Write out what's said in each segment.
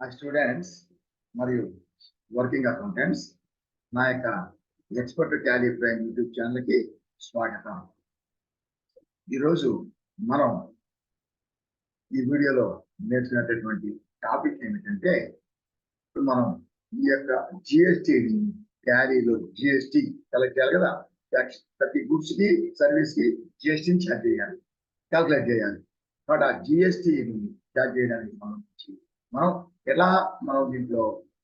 ఆ స్టూడెంట్స్ మరియు working accountants నా యొక్క ఎక్స్పర్ట్ టాలీ ప్రైమ్ యూట్యూబ్ ఛానల్కి స్వాగతం. ఈరోజు మనం ఈ వీడియోలో నేర్చుకునేటటువంటి టాపిక్ ఏమిటంటే, ఇప్పుడు మనం ఈ యొక్క జిఎస్టిని టాలీలో జిఎస్టి కలెక్ట్ చేయాలి కదా. ప్రతి గుడ్స్ కి సర్వీస్ కి జిఎస్టిని ఛార్జ్ చేయాలి, క్యాల్కులేట్ చేయాలి. కాబట్టి ఆ జిఎస్టిని ఛార్జ్ చేయడానికి సంబంధించి మనం దీంట్లో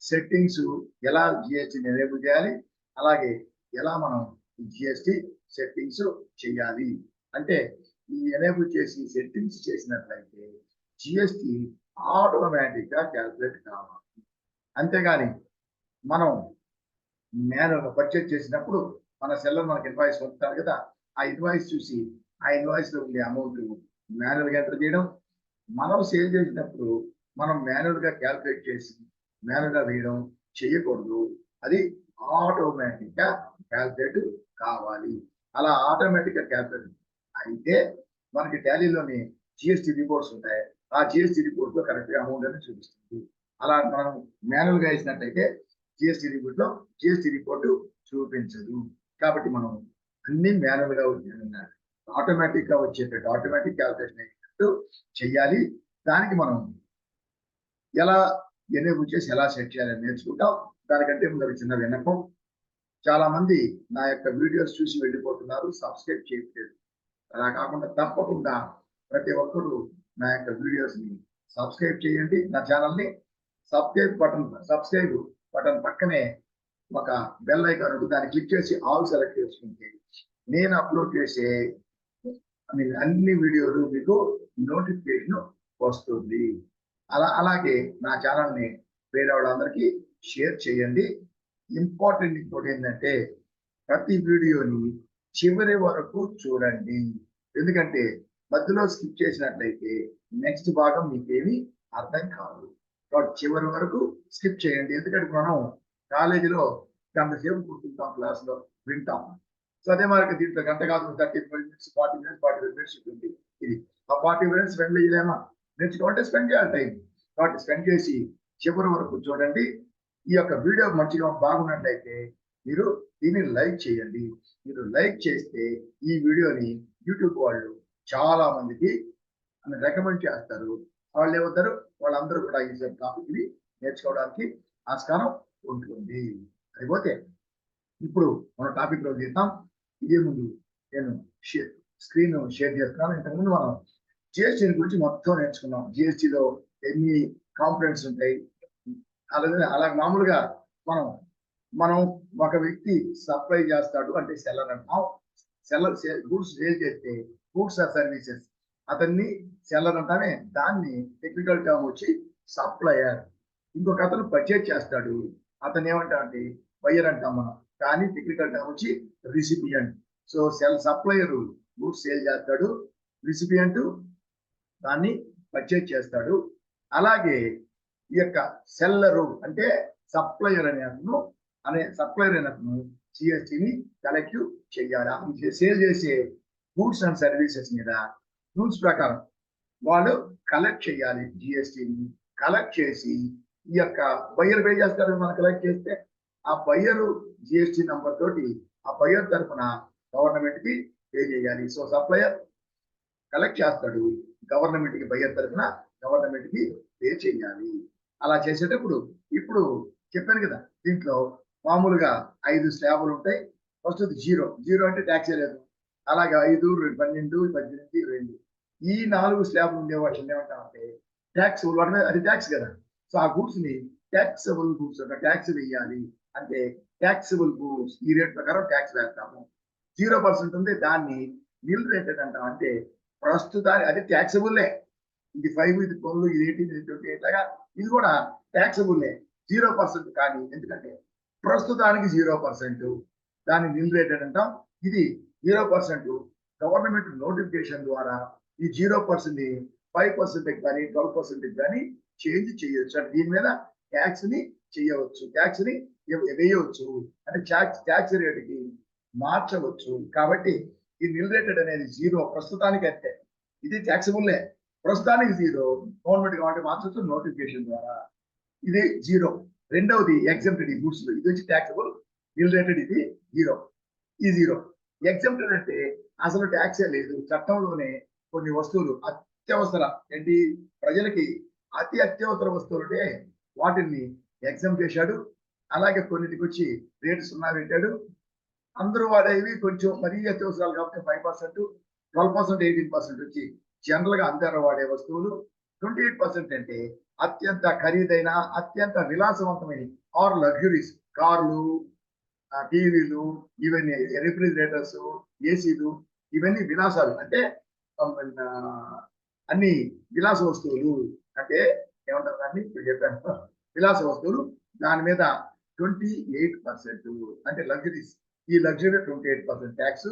సెట్టింగ్స్ ఎలా జిఎస్టిని ఎనేబుల్ చేయాలి, అలాగే ఎలా మనం జిఎస్టి సెట్టింగ్స్ చేయాలి అంటే, ఈ ఎనేబుల్ చేసి సెట్టింగ్స్ చేసినట్లయితే జిఎస్టి ఆటోమేటిక్ గా క్యాల్కులేట్ కావాలి. అంతేగాని మనం మాన్యువల్ గా పర్చేజ్ చేసినప్పుడు మన సెల్లర్ మనకి ఇన్వాయిస్ పంపుతారు కదా, ఆ ఇన్వాయిస్ చూసి ఆ ఇన్వాయిస్ లో ఉండే అమౌంట్ మాన్యువల్ గా ఎంటర్ చేయడం, మనం సేల్ చేసినప్పుడు మనం మాన్యువల్ గా క్యాల్కులేట్ చేసి మాన్యువల్ గా వేయడం చేయకూడదు. అది ఆటోమేటిక్ గా క్యాల్కులేట్ కావాలి. అలా ఆటోమేటిక్ గా క్యాల్కులేట్ అయితే మనకి టాలీలోని జిఎస్టి రిపోర్ట్స్ ఉంటాయి. ఆ జిఎస్టి రిపోర్ట్ లో కరెక్ట్ గా అమౌంట్ అనేది చూపిస్తుంది. అలా మనం మాన్యువల్ గా వేసినట్టయితే జిఎస్టి రిపోర్ట్ లో జిఎస్టి రిపోర్ట్ చూపించదు. కాబట్టి మనం అన్ని మాన్యువల్ గా ఆటోమేటిక్ గా వచ్చేటట్టు ఆటోమేటిక్ క్యాల్కులేషన్ అయ్యేటట్టు చెయ్యాలి. దానికి మనం ఎలా ఎనేబుల్ చేసి ఎలా సెట్ చేయాలని నేర్చుకుంటాం. దానికంటే ముందు చిన్న విన్నపం, చాలా మంది నా యొక్క వీడియోస్ చూసి వెళ్ళిపోతున్నారు, సబ్స్క్రైబ్ చేయట్లేదు. అలా కాకుండా తప్పకుండా ప్రతి ఒక్కరు నా యొక్క వీడియోస్ ని సబ్స్క్రైబ్ చేయండి. నా ఛానల్ ని సబ్స్క్రైబ్ బటన్ పక్కనే ఒక బెల్ ఐకాన్ ఉంటుంది, దాన్ని క్లిక్ చేసి ఆల్ సెలెక్ట్ చేసుకుంటే నేను అప్లోడ్ చేసే అన్ని వీడియోలు మీకు నోటిఫికేషన్ వస్తుంది. అలాగే నా ఛానల్ ని వేరే వాళ్ళందరికీ షేర్ చేయండి. ఇంపార్టెంట్ ఇంకోటి ఏంటంటే, ప్రతి వీడియోని చివరి వరకు చూడండి. ఎందుకంటే మధ్యలో స్కిప్ చేసినట్లయితే నెక్స్ట్ భాగం మీకేమీ అర్థం కాదు. కాబట్టి చివరి వరకు స్కిప్ చేయండి. ఎందుకంటే మనం కాలేజీలో గంట సేపు కూర్చుంటాం, క్లాస్ లో వింటాం. సో అదే మనకి దీంట్లో గంట కాదు, 30 minutes 40 minutes 45 minutes ఉంటుంది. ఇది ఆ 40 minutes స్పెండ్ చేయలేమా, నేర్చుకోవాలంటే స్పెండ్ చేయాలి టైం. కాబట్టి స్పెండ్ చేసి చివరి వరకు చూడండి. ఈ యొక్క వీడియో మంచిగా బాగున్నట్లయితే మీరు దీన్ని లైక్ చేయండి. మీరు లైక్ చేస్తే ఈ వీడియోని యూట్యూబ్ వాళ్ళు చాలా మందికి రికమెండ్ చేస్తారు. వాళ్ళు ఏమవుతారు, వాళ్ళందరూ కూడా ఈ టాపిక్ ని నేర్చుకోవడానికి ఆస్కారం ఉంటుంది. అయిపోతే ఇప్పుడు మన టాపిక్ లో చేద్దాం. ఇదే ముందు నేను స్క్రీన్ షేర్ చేస్తున్నాను. ఇంతకుముందు మనం జిఎస్టీ గురించి మొత్తం నేర్చుకున్నాం. జిఎస్టీలో ఎన్ని కాంపోనెంట్స్ ఉంటాయి, అలాగే మామూలుగా మనం ఒక వ్యక్తి సప్లై చేస్తాడు అంటే సెల్లర్ అంటాం. సెల్లర్ గూడ్స్ సేల్ చేస్తే గూడ్స్ ఆర్ సర్వీసెస్, అతన్ని సెల్లర్ అంటామే. దాన్ని టెక్నికల్ టర్మ్ వచ్చి సప్లయర్. ఇంకొక అతను పర్చేజ్ చేస్తాడు, అతను ఏమంటామంటే బయ్యర్ అంటాం మనం, కానీ టెక్నికల్ టర్మ్ వచ్చి recipient. So supplier goods sale చేస్తాడు, రిసిపియంట్ దాన్ని పర్చేజ్ చేస్తాడు. అలాగే ఈ యొక్క సెల్లరు అంటే సప్లయర్ సప్లయర్ అనే అతను జిఎస్టిని కలెక్ట్ చేయాలి. సేల్ చేసే గూడ్స్ అండ్ సర్వీసెస్ మీద రూల్స్ ప్రకారం వాళ్ళు కలెక్ట్ చేయాలి. జిఎస్టిని కలెక్ట్ చేసి ఈ యొక్క బయ్యర్ పే చేస్తారు. మనం కలెక్ట్ చేస్తే ఆ బయ్యరు జిఎస్టి నంబర్ తోటి ఆ బయ్యర్ తరఫున గవర్నమెంట్ కి పే చేయాలి. సో సప్లయర్ కలెక్ట్ చేస్తాడు, గవర్నమెంట్ కి బయ్యర్ తరఫున గవర్నమెంట్ కి పే చేయాలి. అలా చేసేటప్పుడు ఇప్పుడు చెప్పాను కదా, దీంట్లో మామూలుగా 5 స్లాబులు ఉంటాయి. ఫస్ట్ జీరో అంటే ట్యాక్స్ లేదు. అలాగే 5, 12, 18, 22 ఈ 4 స్లాబులు ఉండే వాటిని ఏమంటామంటే ట్యాక్సబుల్. వాటి మీద అది ట్యాక్స్ కదా. సో ఆ గూడ్స్ ని ట్యాక్సబుల్ గూడ్స్ ట్యాక్స్ వేయాలి. అంటే ట్యాక్సబుల్ గూడ్స్ ఈ రేట్ ప్రకారం ట్యాక్స్ వేస్తాము. 0% ఉంది, దాన్ని నిల్ రేటెడ్ అంటాం. అంటే ప్రస్తుతానికి అది ట్యాక్సబుల్లే. ఇది 5, ఇది 12, ఇది 18, ఇది 28 లాగా ఇది కూడా ట్యాక్సబుల్లే, 0%. కానీ ఎందుకంటే ప్రస్తుతానికి 0%, దాన్ని నిల్ రేటెడ్ అంటాం. ఇది 0% గవర్నమెంట్ నోటిఫికేషన్ ద్వారా ఈ 0% ని 5% కానీ 12% కానీ చేంజ్ చేయొచ్చు. అంటే దీని మీద ట్యాక్స్ ని చేయవచ్చు, ట్యాక్స్ ని వేయవచ్చు, అంటే ట్యాక్స్ రేటుకి మార్చవచ్చు. కాబట్టి ఈ నిల్ రేటెడ్ అనేది 0 ప్రస్తుతానికి. అంటే ఇది ట్యాక్సబుల్లే, ప్రస్తుతానికి 0. గవర్నమెంట్ కావాలంటే మార్చవచ్చు నోటిఫికేషన్ ద్వారా. ఇది జీరో. రెండవది ఎగ్జామ్టెడ్ ఈ గూడ్స్, ఇది వచ్చి ట్యాక్సబుల్, నిల్ రేటెడ్ ఇది జీరో, ఈ జీరో. ఎగ్జామ్టెడ్ అంటే అసలు ట్యాక్సే లేదు. చట్టంలోనే కొన్ని వస్తువులు అత్యవసర ఏంటి ప్రజలకి అతి అత్యవసర వస్తువులుంటే వాటిని ఎగ్జామ్ చేశాడు. అలాగే కొన్నిటికి వచ్చి రేటు 0 పెట్టాడు. అందరూ వాడేవి కొంచెం మరీ అత్యవసరాలు కాబట్టి 5%, 12%, 18% వచ్చి జనరల్ గా అందరూ వాడే వస్తువులు. 28% అంటే అత్యంత ఖరీదైన అత్యంత విలాసవంతమైన ఆర్ లగ్జరీస్, కార్లు, టీవీలు, ఇవన్నీ రిఫ్రిజిరేటర్స్, ఏసీలు, ఇవన్నీ విలాసాలు అంటే అన్ని విలాస వస్తువులు అంటే ఏమంటారు దాన్ని ఇప్పుడు చెప్పాను, విలాస వస్తువులు. దాని మీద 28% అంటే లగ్జరీస్, ఈ లగ్జరీ 28% ట్యాక్స్.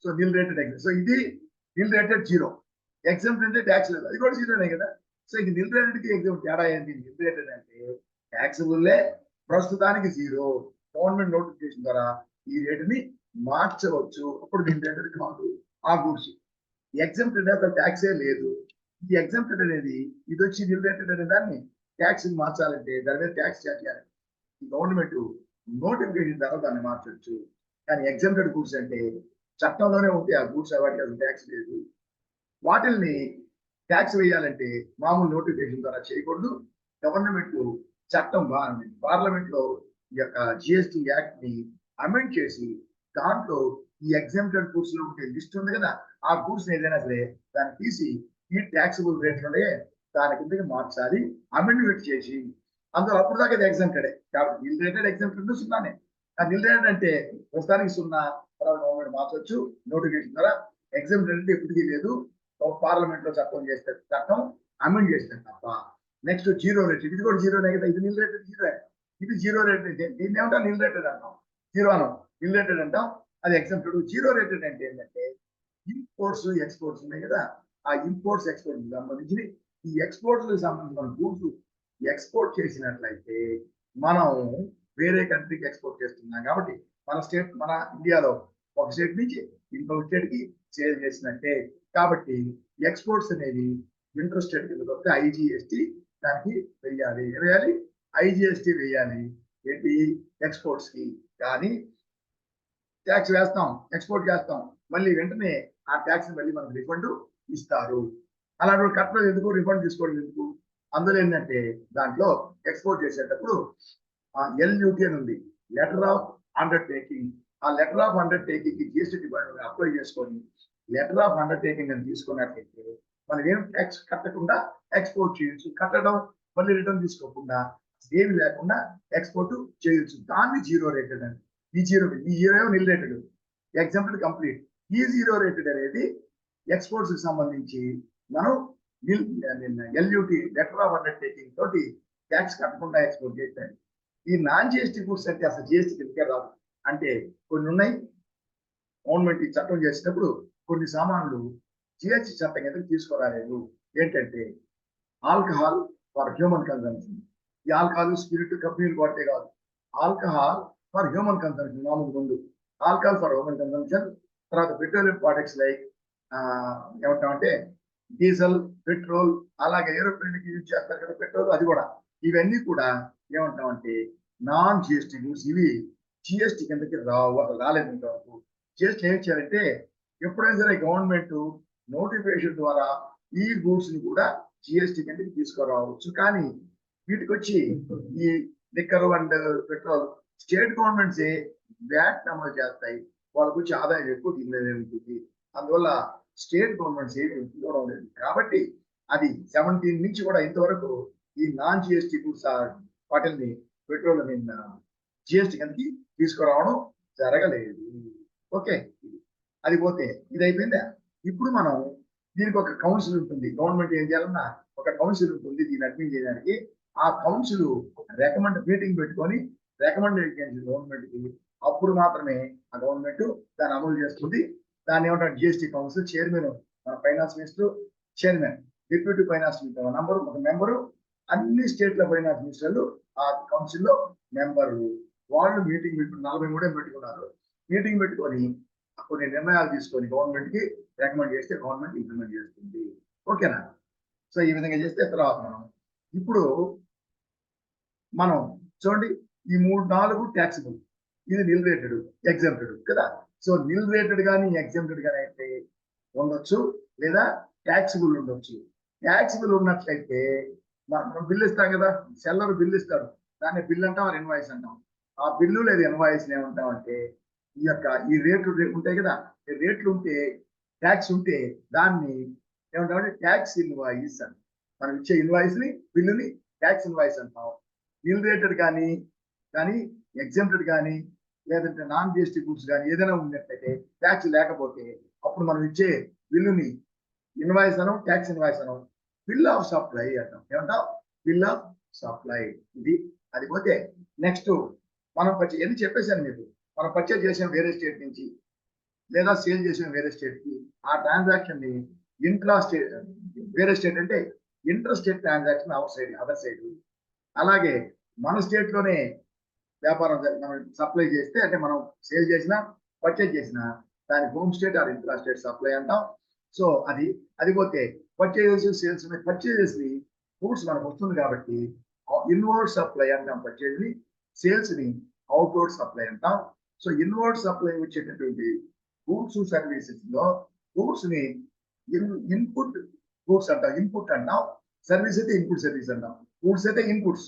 సో నిల్ రేటెడ్ ఎగ్జామ్. సో ఇది నిల్ రేటెడ్ జీరో. ఎగ్జామ్ అంటే ట్యాక్స్ లేదు, అది కూడా జీరోనే కదా. సో ఇది నిల్ రేటెడ్ కి ఎగ్జామ్ తేడా ఏంటి? నిల్ రేటెడ్ అంటే ట్యాక్సబుల్లే, ప్రస్తుతానికి జీరో. గవర్నమెంట్ నోటిఫికేషన్ ద్వారా ఈ రేటుని మార్చవచ్చు, అప్పుడు నిల్ రేటెడ్ కాదు ఆ గూడ్స్. ఎగ్జామ్టెడ్ అసలు ట్యాక్సే లేదు. ఈ ఎగ్జామ్టెడ్ అనేది ఇది వచ్చి నిల్ రేటెడ్ అనే దాన్ని ట్యాక్స్ మార్చాలంటే దాని మీద ట్యాక్స్ చార్జ్ చేయాలి. గవర్నమెంట్ నోటిఫికేషన్ ద్వారా దాన్ని మార్చవచ్చు. కానీ ఎగ్జామ్టెడ్ గూడ్స్ అంటే చట్టంలోనే ఉంటే ఆ గూడ్స్ వాటికి అసలు ట్యాక్స్ లేదు. వాటిల్ని ట్యాక్స్ వేయాలంటే మామూలు నోటిఫికేషన్ ద్వారా చేయకూడదు. గవర్నమెంట్ చట్టం పార్లమెంట్ లో ఈ యొక్క జిఎస్టి యాక్ట్ ని అమెండ్ చేసి దాంట్లో ఈ ఎగ్జామ్టెడ్ గూడ్స్ లో ఉండే లిస్ట్ ఉంది కదా, ఆ గూడ్స్ ఏదైనా సరే దాన్ని తీసి ఈ ట్యాక్సిబుల్ రేట్లోనే దాని కిందకి మార్చాలి, అమెండ్మెంట్ చేసి. అందులో అప్పుడు దాకా ఎగ్జామ్టెడే కాబట్టి నిల్ రేటెడ్ ఎగ్జామ్టెడ్ 0నే. ఆ నిల్ రేటెడ్ అంటే ప్రస్తుతానికి 0, తర్వాత గవర్నమెంట్ మార్చవచ్చు నోటిఫికేషన్ ద్వారా. ఎగ్జామ్టెడ్ అంటే ఎప్పటికీ లేదు, పార్లమెంట్ లో చట్టం అమెండ్ చేస్తారు తప్ప. నెక్స్ట్ జీరో రేటెడ్, ఇది కూడా జీరోనే కదా. ఇది నిల్ రేటెడ్ జీరో, ఇది జీరో రేటెడ్. దీన్ని ఏమంటాం? నిల్ రేటెడ్ అంటాం. జీరో అనం నిల్ రేటెడ్ అంటాం, అది ఎగ్జామ్టెడ్. జీరో రేటెడ్ అంటే ఏంటంటే ఇంపోర్ట్స్ ఎక్స్పోర్ట్స్ ఉన్నాయి కదా, ఆ ఇంపోర్ట్స్ ఎక్స్పోర్ట్స్ సంబంధించి ఈ ఎక్స్పోర్ట్స్ సంబంధించిన గూడ్స్ ఎక్స్పోర్ట్ చేసినట్లయితే మనం వేరే కంట్రీకి ఎక్స్పోర్ట్ చేస్తున్నాం కాబట్టి మన ఇండియాలో ఒక స్టేట్ నుంచి ఇంకొక స్టేట్ కి సేల్ చేసినట్టే. కాబట్టి ఎక్స్పోర్ట్స్ అనేది ఇంటర్ స్టేట్ కింద వస్తే ఐజిఎస్టి దానికి వేయాలి. ఐజిఎస్టి వేయాలి ఏంటి? ఎక్స్పోర్ట్స్ కి. కానీ ట్యాక్స్ వేస్తాం, ఎక్స్పోర్ట్ చేస్తాం, మళ్ళీ వెంటనే ఆ ట్యాక్స్ మళ్ళీ మనకు రిఫండ్ ఇస్తారు. అలాంటి కట్టడం ఎందుకు, రిఫండ్ తీసుకోవడం ఎందుకు? అందులో ఏంటంటే దాంట్లో ఎక్స్పోర్ట్ చేసేటప్పుడు LUT అని ఉంది, లెటర్ ఆఫ్ అండర్టేకింగ్. ఆ లెటర్ ఆఫ్ అండర్టేకింగ్ కి జిఎస్టీ డిపార్ట్మెంట్ అప్లై చేసుకొని లెటర్ ఆఫ్ అండర్టేకింగ్ అని తీసుకున్నట్లయితే మనం ఏం ట్యాక్స్ కట్టకుండా ఎక్స్పోర్ట్ చేయొచ్చు. కట్టడం మళ్ళీ రిటర్న్ తీసుకోకుండా ఏమి లేకుండా ఎక్స్పోర్ట్ చేయొచ్చు. దాన్ని జీరో రేటెడ్ అని. ఈ జీరో నిల్ రేటెడ్, ఎగ్జాంపుల్ కంప్లీట్. ఈ జీరో రేటెడ్ అనేది ఎక్స్పోర్ట్స్ కి సంబంధించి మనం LUT లెటర్ ఆఫ్ అండర్టేకింగ్ తోటి ట్యాక్స్ కట్టకుండా ఎక్స్పోర్ట్ చేస్తాయి. ఈ నాన్ జిఎస్టీ గూడ్స్ అంటే అసలు జిఎస్టీ కిందకే రాదు. అంటే కొన్ని ఉన్నాయి, గవర్నమెంట్ ఈ చట్టం చేసేటప్పుడు కొన్ని సామాన్లు జిఎస్టీ చట్టం కిందకి తీసుకురాలేదు. ఏంటంటే ఆల్కహాల్ ఫర్ హ్యూమన్ కన్సంప్షన్. ఈ ఆల్కహాల్ స్పిరిట్ కంపెనీలు కొడితే కాదు, ఆల్కహాల్ ఫర్ హ్యూమన్ కన్సంప్షన్. మామూలు ముందు ఆల్కహాల్ ఫర్ హ్యూమన్ కన్సంప్షన్, తర్వాత పెట్రోలియం ప్రొడక్ట్స్ లైక్ ఏమంటామంటే డీజిల్, పెట్రోల్, అలాగే ఏరోప్లేన్ కి యూజ్ చేస్తారు కదా పెట్రోల్, అది కూడా. ఇవన్నీ కూడా ఏమంటామంటే నాన్ జిఎస్టీ గూడ్స్. ఇవి జిఎస్టీ కిందకి రాలేదు ఇంతవరకు. జిఎస్టీ ఏం చేయాలంటే ఎప్పుడైనా సరే గవర్నమెంట్ నోటిఫికేషన్ ద్వారా ఈ గూడ్స్ ని కూడా జిఎస్టీ కిందకి తీసుకురావచ్చు. కానీ వీటికి వచ్చి ఈ liquor and petrol state governments VAT అమలు చేస్తాయి, వాళ్ళకి వచ్చి ఆదాయం ఎక్కువ ఉంటుంది. అందువల్ల స్టేట్ గవర్నమెంట్స్ ఏమి ఇవ్వడం లేదు. కాబట్టి అది 17 నుంచి కూడా ఇంతవరకు ఈ నాన్ జిఎస్టీ గూడ్స్ వాటిని పెట్రోల్ జిఎస్టీ కిందకి తీసుకురావడం జరగలేదు. ఓకే, అది పోతే ఇది అయిపోయిందా. ఇప్పుడు మనం దీనికి ఒక కౌన్సిల్ ఉంటుంది. గవర్నమెంట్ ఏం చేయాలన్నా ఒక కౌన్సిల్ ఉంటుంది దీన్ని అడ్మిట్ చేయడానికి. ఆ కౌన్సిల్ మీటింగ్ పెట్టుకొని రికమెండేషన్ గవర్నమెంట్ కి, అప్పుడు మాత్రమే ఆ గవర్నమెంట్ దాన్ని అమలు చేస్తుంది. దాన్ని ఏమంటారు? GST council. చైర్మన్ మన finance minister, chairman, deputy finance minister ఒక మెంబరు, అన్ని స్టేట్ల ఫైనాన్స్ మినిస్టర్లు ఆ కౌన్సిల్ లో మెంబర్లు. వాళ్ళు మీటింగ్ 43 పెట్టుకున్నారు. మీటింగ్ పెట్టుకొని కొన్ని నిర్ణయాలు తీసుకొని గవర్నమెంట్ కి రికమెండ్ చేస్తే గవర్నమెంట్ ఇంప్లిమెంట్ చేస్తుంది. ఓకేనా? సో ఈ విధంగా చేస్తే తర్వాత మనం ఇప్పుడు మనం చూడండి, ఈ 3-4 ట్యాక్సిబుల్, ఇది నిల్ రేటెడ్, ఎగ్జామ్టెడ్ కదా. సో నిల్ రేటెడ్ కానీ ఎగ్జామ్టెడ్ కానీ అయితే ఉండొచ్చు, లేదా ట్యాక్సిబుల్ ఉండొచ్చు. ట్యాక్సిబుల్ ఉన్నట్లయితే మనం బిల్ ఇస్తాం కదా, సెల్లర్ బిల్ ఇస్తాడు, దాన్ని బిల్ అంటాం, ఇన్వాయిస్ అంటాం. ఆ బిల్లు లేదా ఇన్వాయిస్ ఏమంటాం అంటే, ఈ రేట్లు ఉంటాయి కదా, ఈ రేట్లు ఉంటే, ట్యాక్స్ ఉంటే దాన్ని ఏమంటామంటే ట్యాక్స్ ఇన్వాయిస్ అంటాం. మనం ఇచ్చే ఇన్వాయిస్ ని, బిల్లుని ట్యాక్స్ ఇన్వాయిస్ అంటాం. నిల్ రేటెడ్ కానీ ఎగ్జామ్టెడ్ కానీ, లేదంటే నాన్ జిఎస్టీ గూడ్స్ కానీ ఏదైనా ఉన్నట్లయితే, ట్యాక్స్ లేకపోతే, అప్పుడు మనం ఇచ్చే బిల్లుని ఇన్వాయిస్ అనం, ట్యాక్స్ ఇన్వాయిస్ అనం. బిల్ ఆఫ్ సప్లై అంటాం. ఏమంటాం? Bill of supply. ఇది అది పోతే నెక్స్ట్ మనం ఎన్ని చెప్పేశాను మీకు. మనం పర్చేజ్ చేసాం వేరే స్టేట్ నుంచి, లేదా సేల్ చేసాం వేరే స్టేట్ కి, ఆ ట్రాన్సాక్షన్ ని ఇంట్రా స్టేట్, వేరే స్టేట్ అంటే inter state transaction out side, other side. అలాగే మన స్టేట్ లోనే వ్యాపారం మనం సప్లై చేస్తే, అంటే మనం సేల్ చేసినా పర్చేజ్ చేసినా, దాని home state or intra state supply అంటాం. సో అది పోతే పర్చేజెస్, సేల్స్, పర్చేజెస్ ని గూడ్స్ మనకు వస్తుంది కాబట్టి ఇన్వర్డ్ సప్లై అంటాం పర్చేజ్ ని, సేల్స్ ని అవుట్వర్డ్ సప్లై అంటాం. సో ఇన్వర్డ్ సప్లై వచ్చేటటువంటి గూడ్స్ సర్వీసెస్ లో గూడ్స్ ని ఇన్పుట్ గూడ్స్ అంటాం, ఇన్పుట్ అంటాం. సర్వీస్ అయితే ఇన్పుట్ సర్వీస్ అంటాం. గూడ్స్ అయితే ఇన్పుట్స్,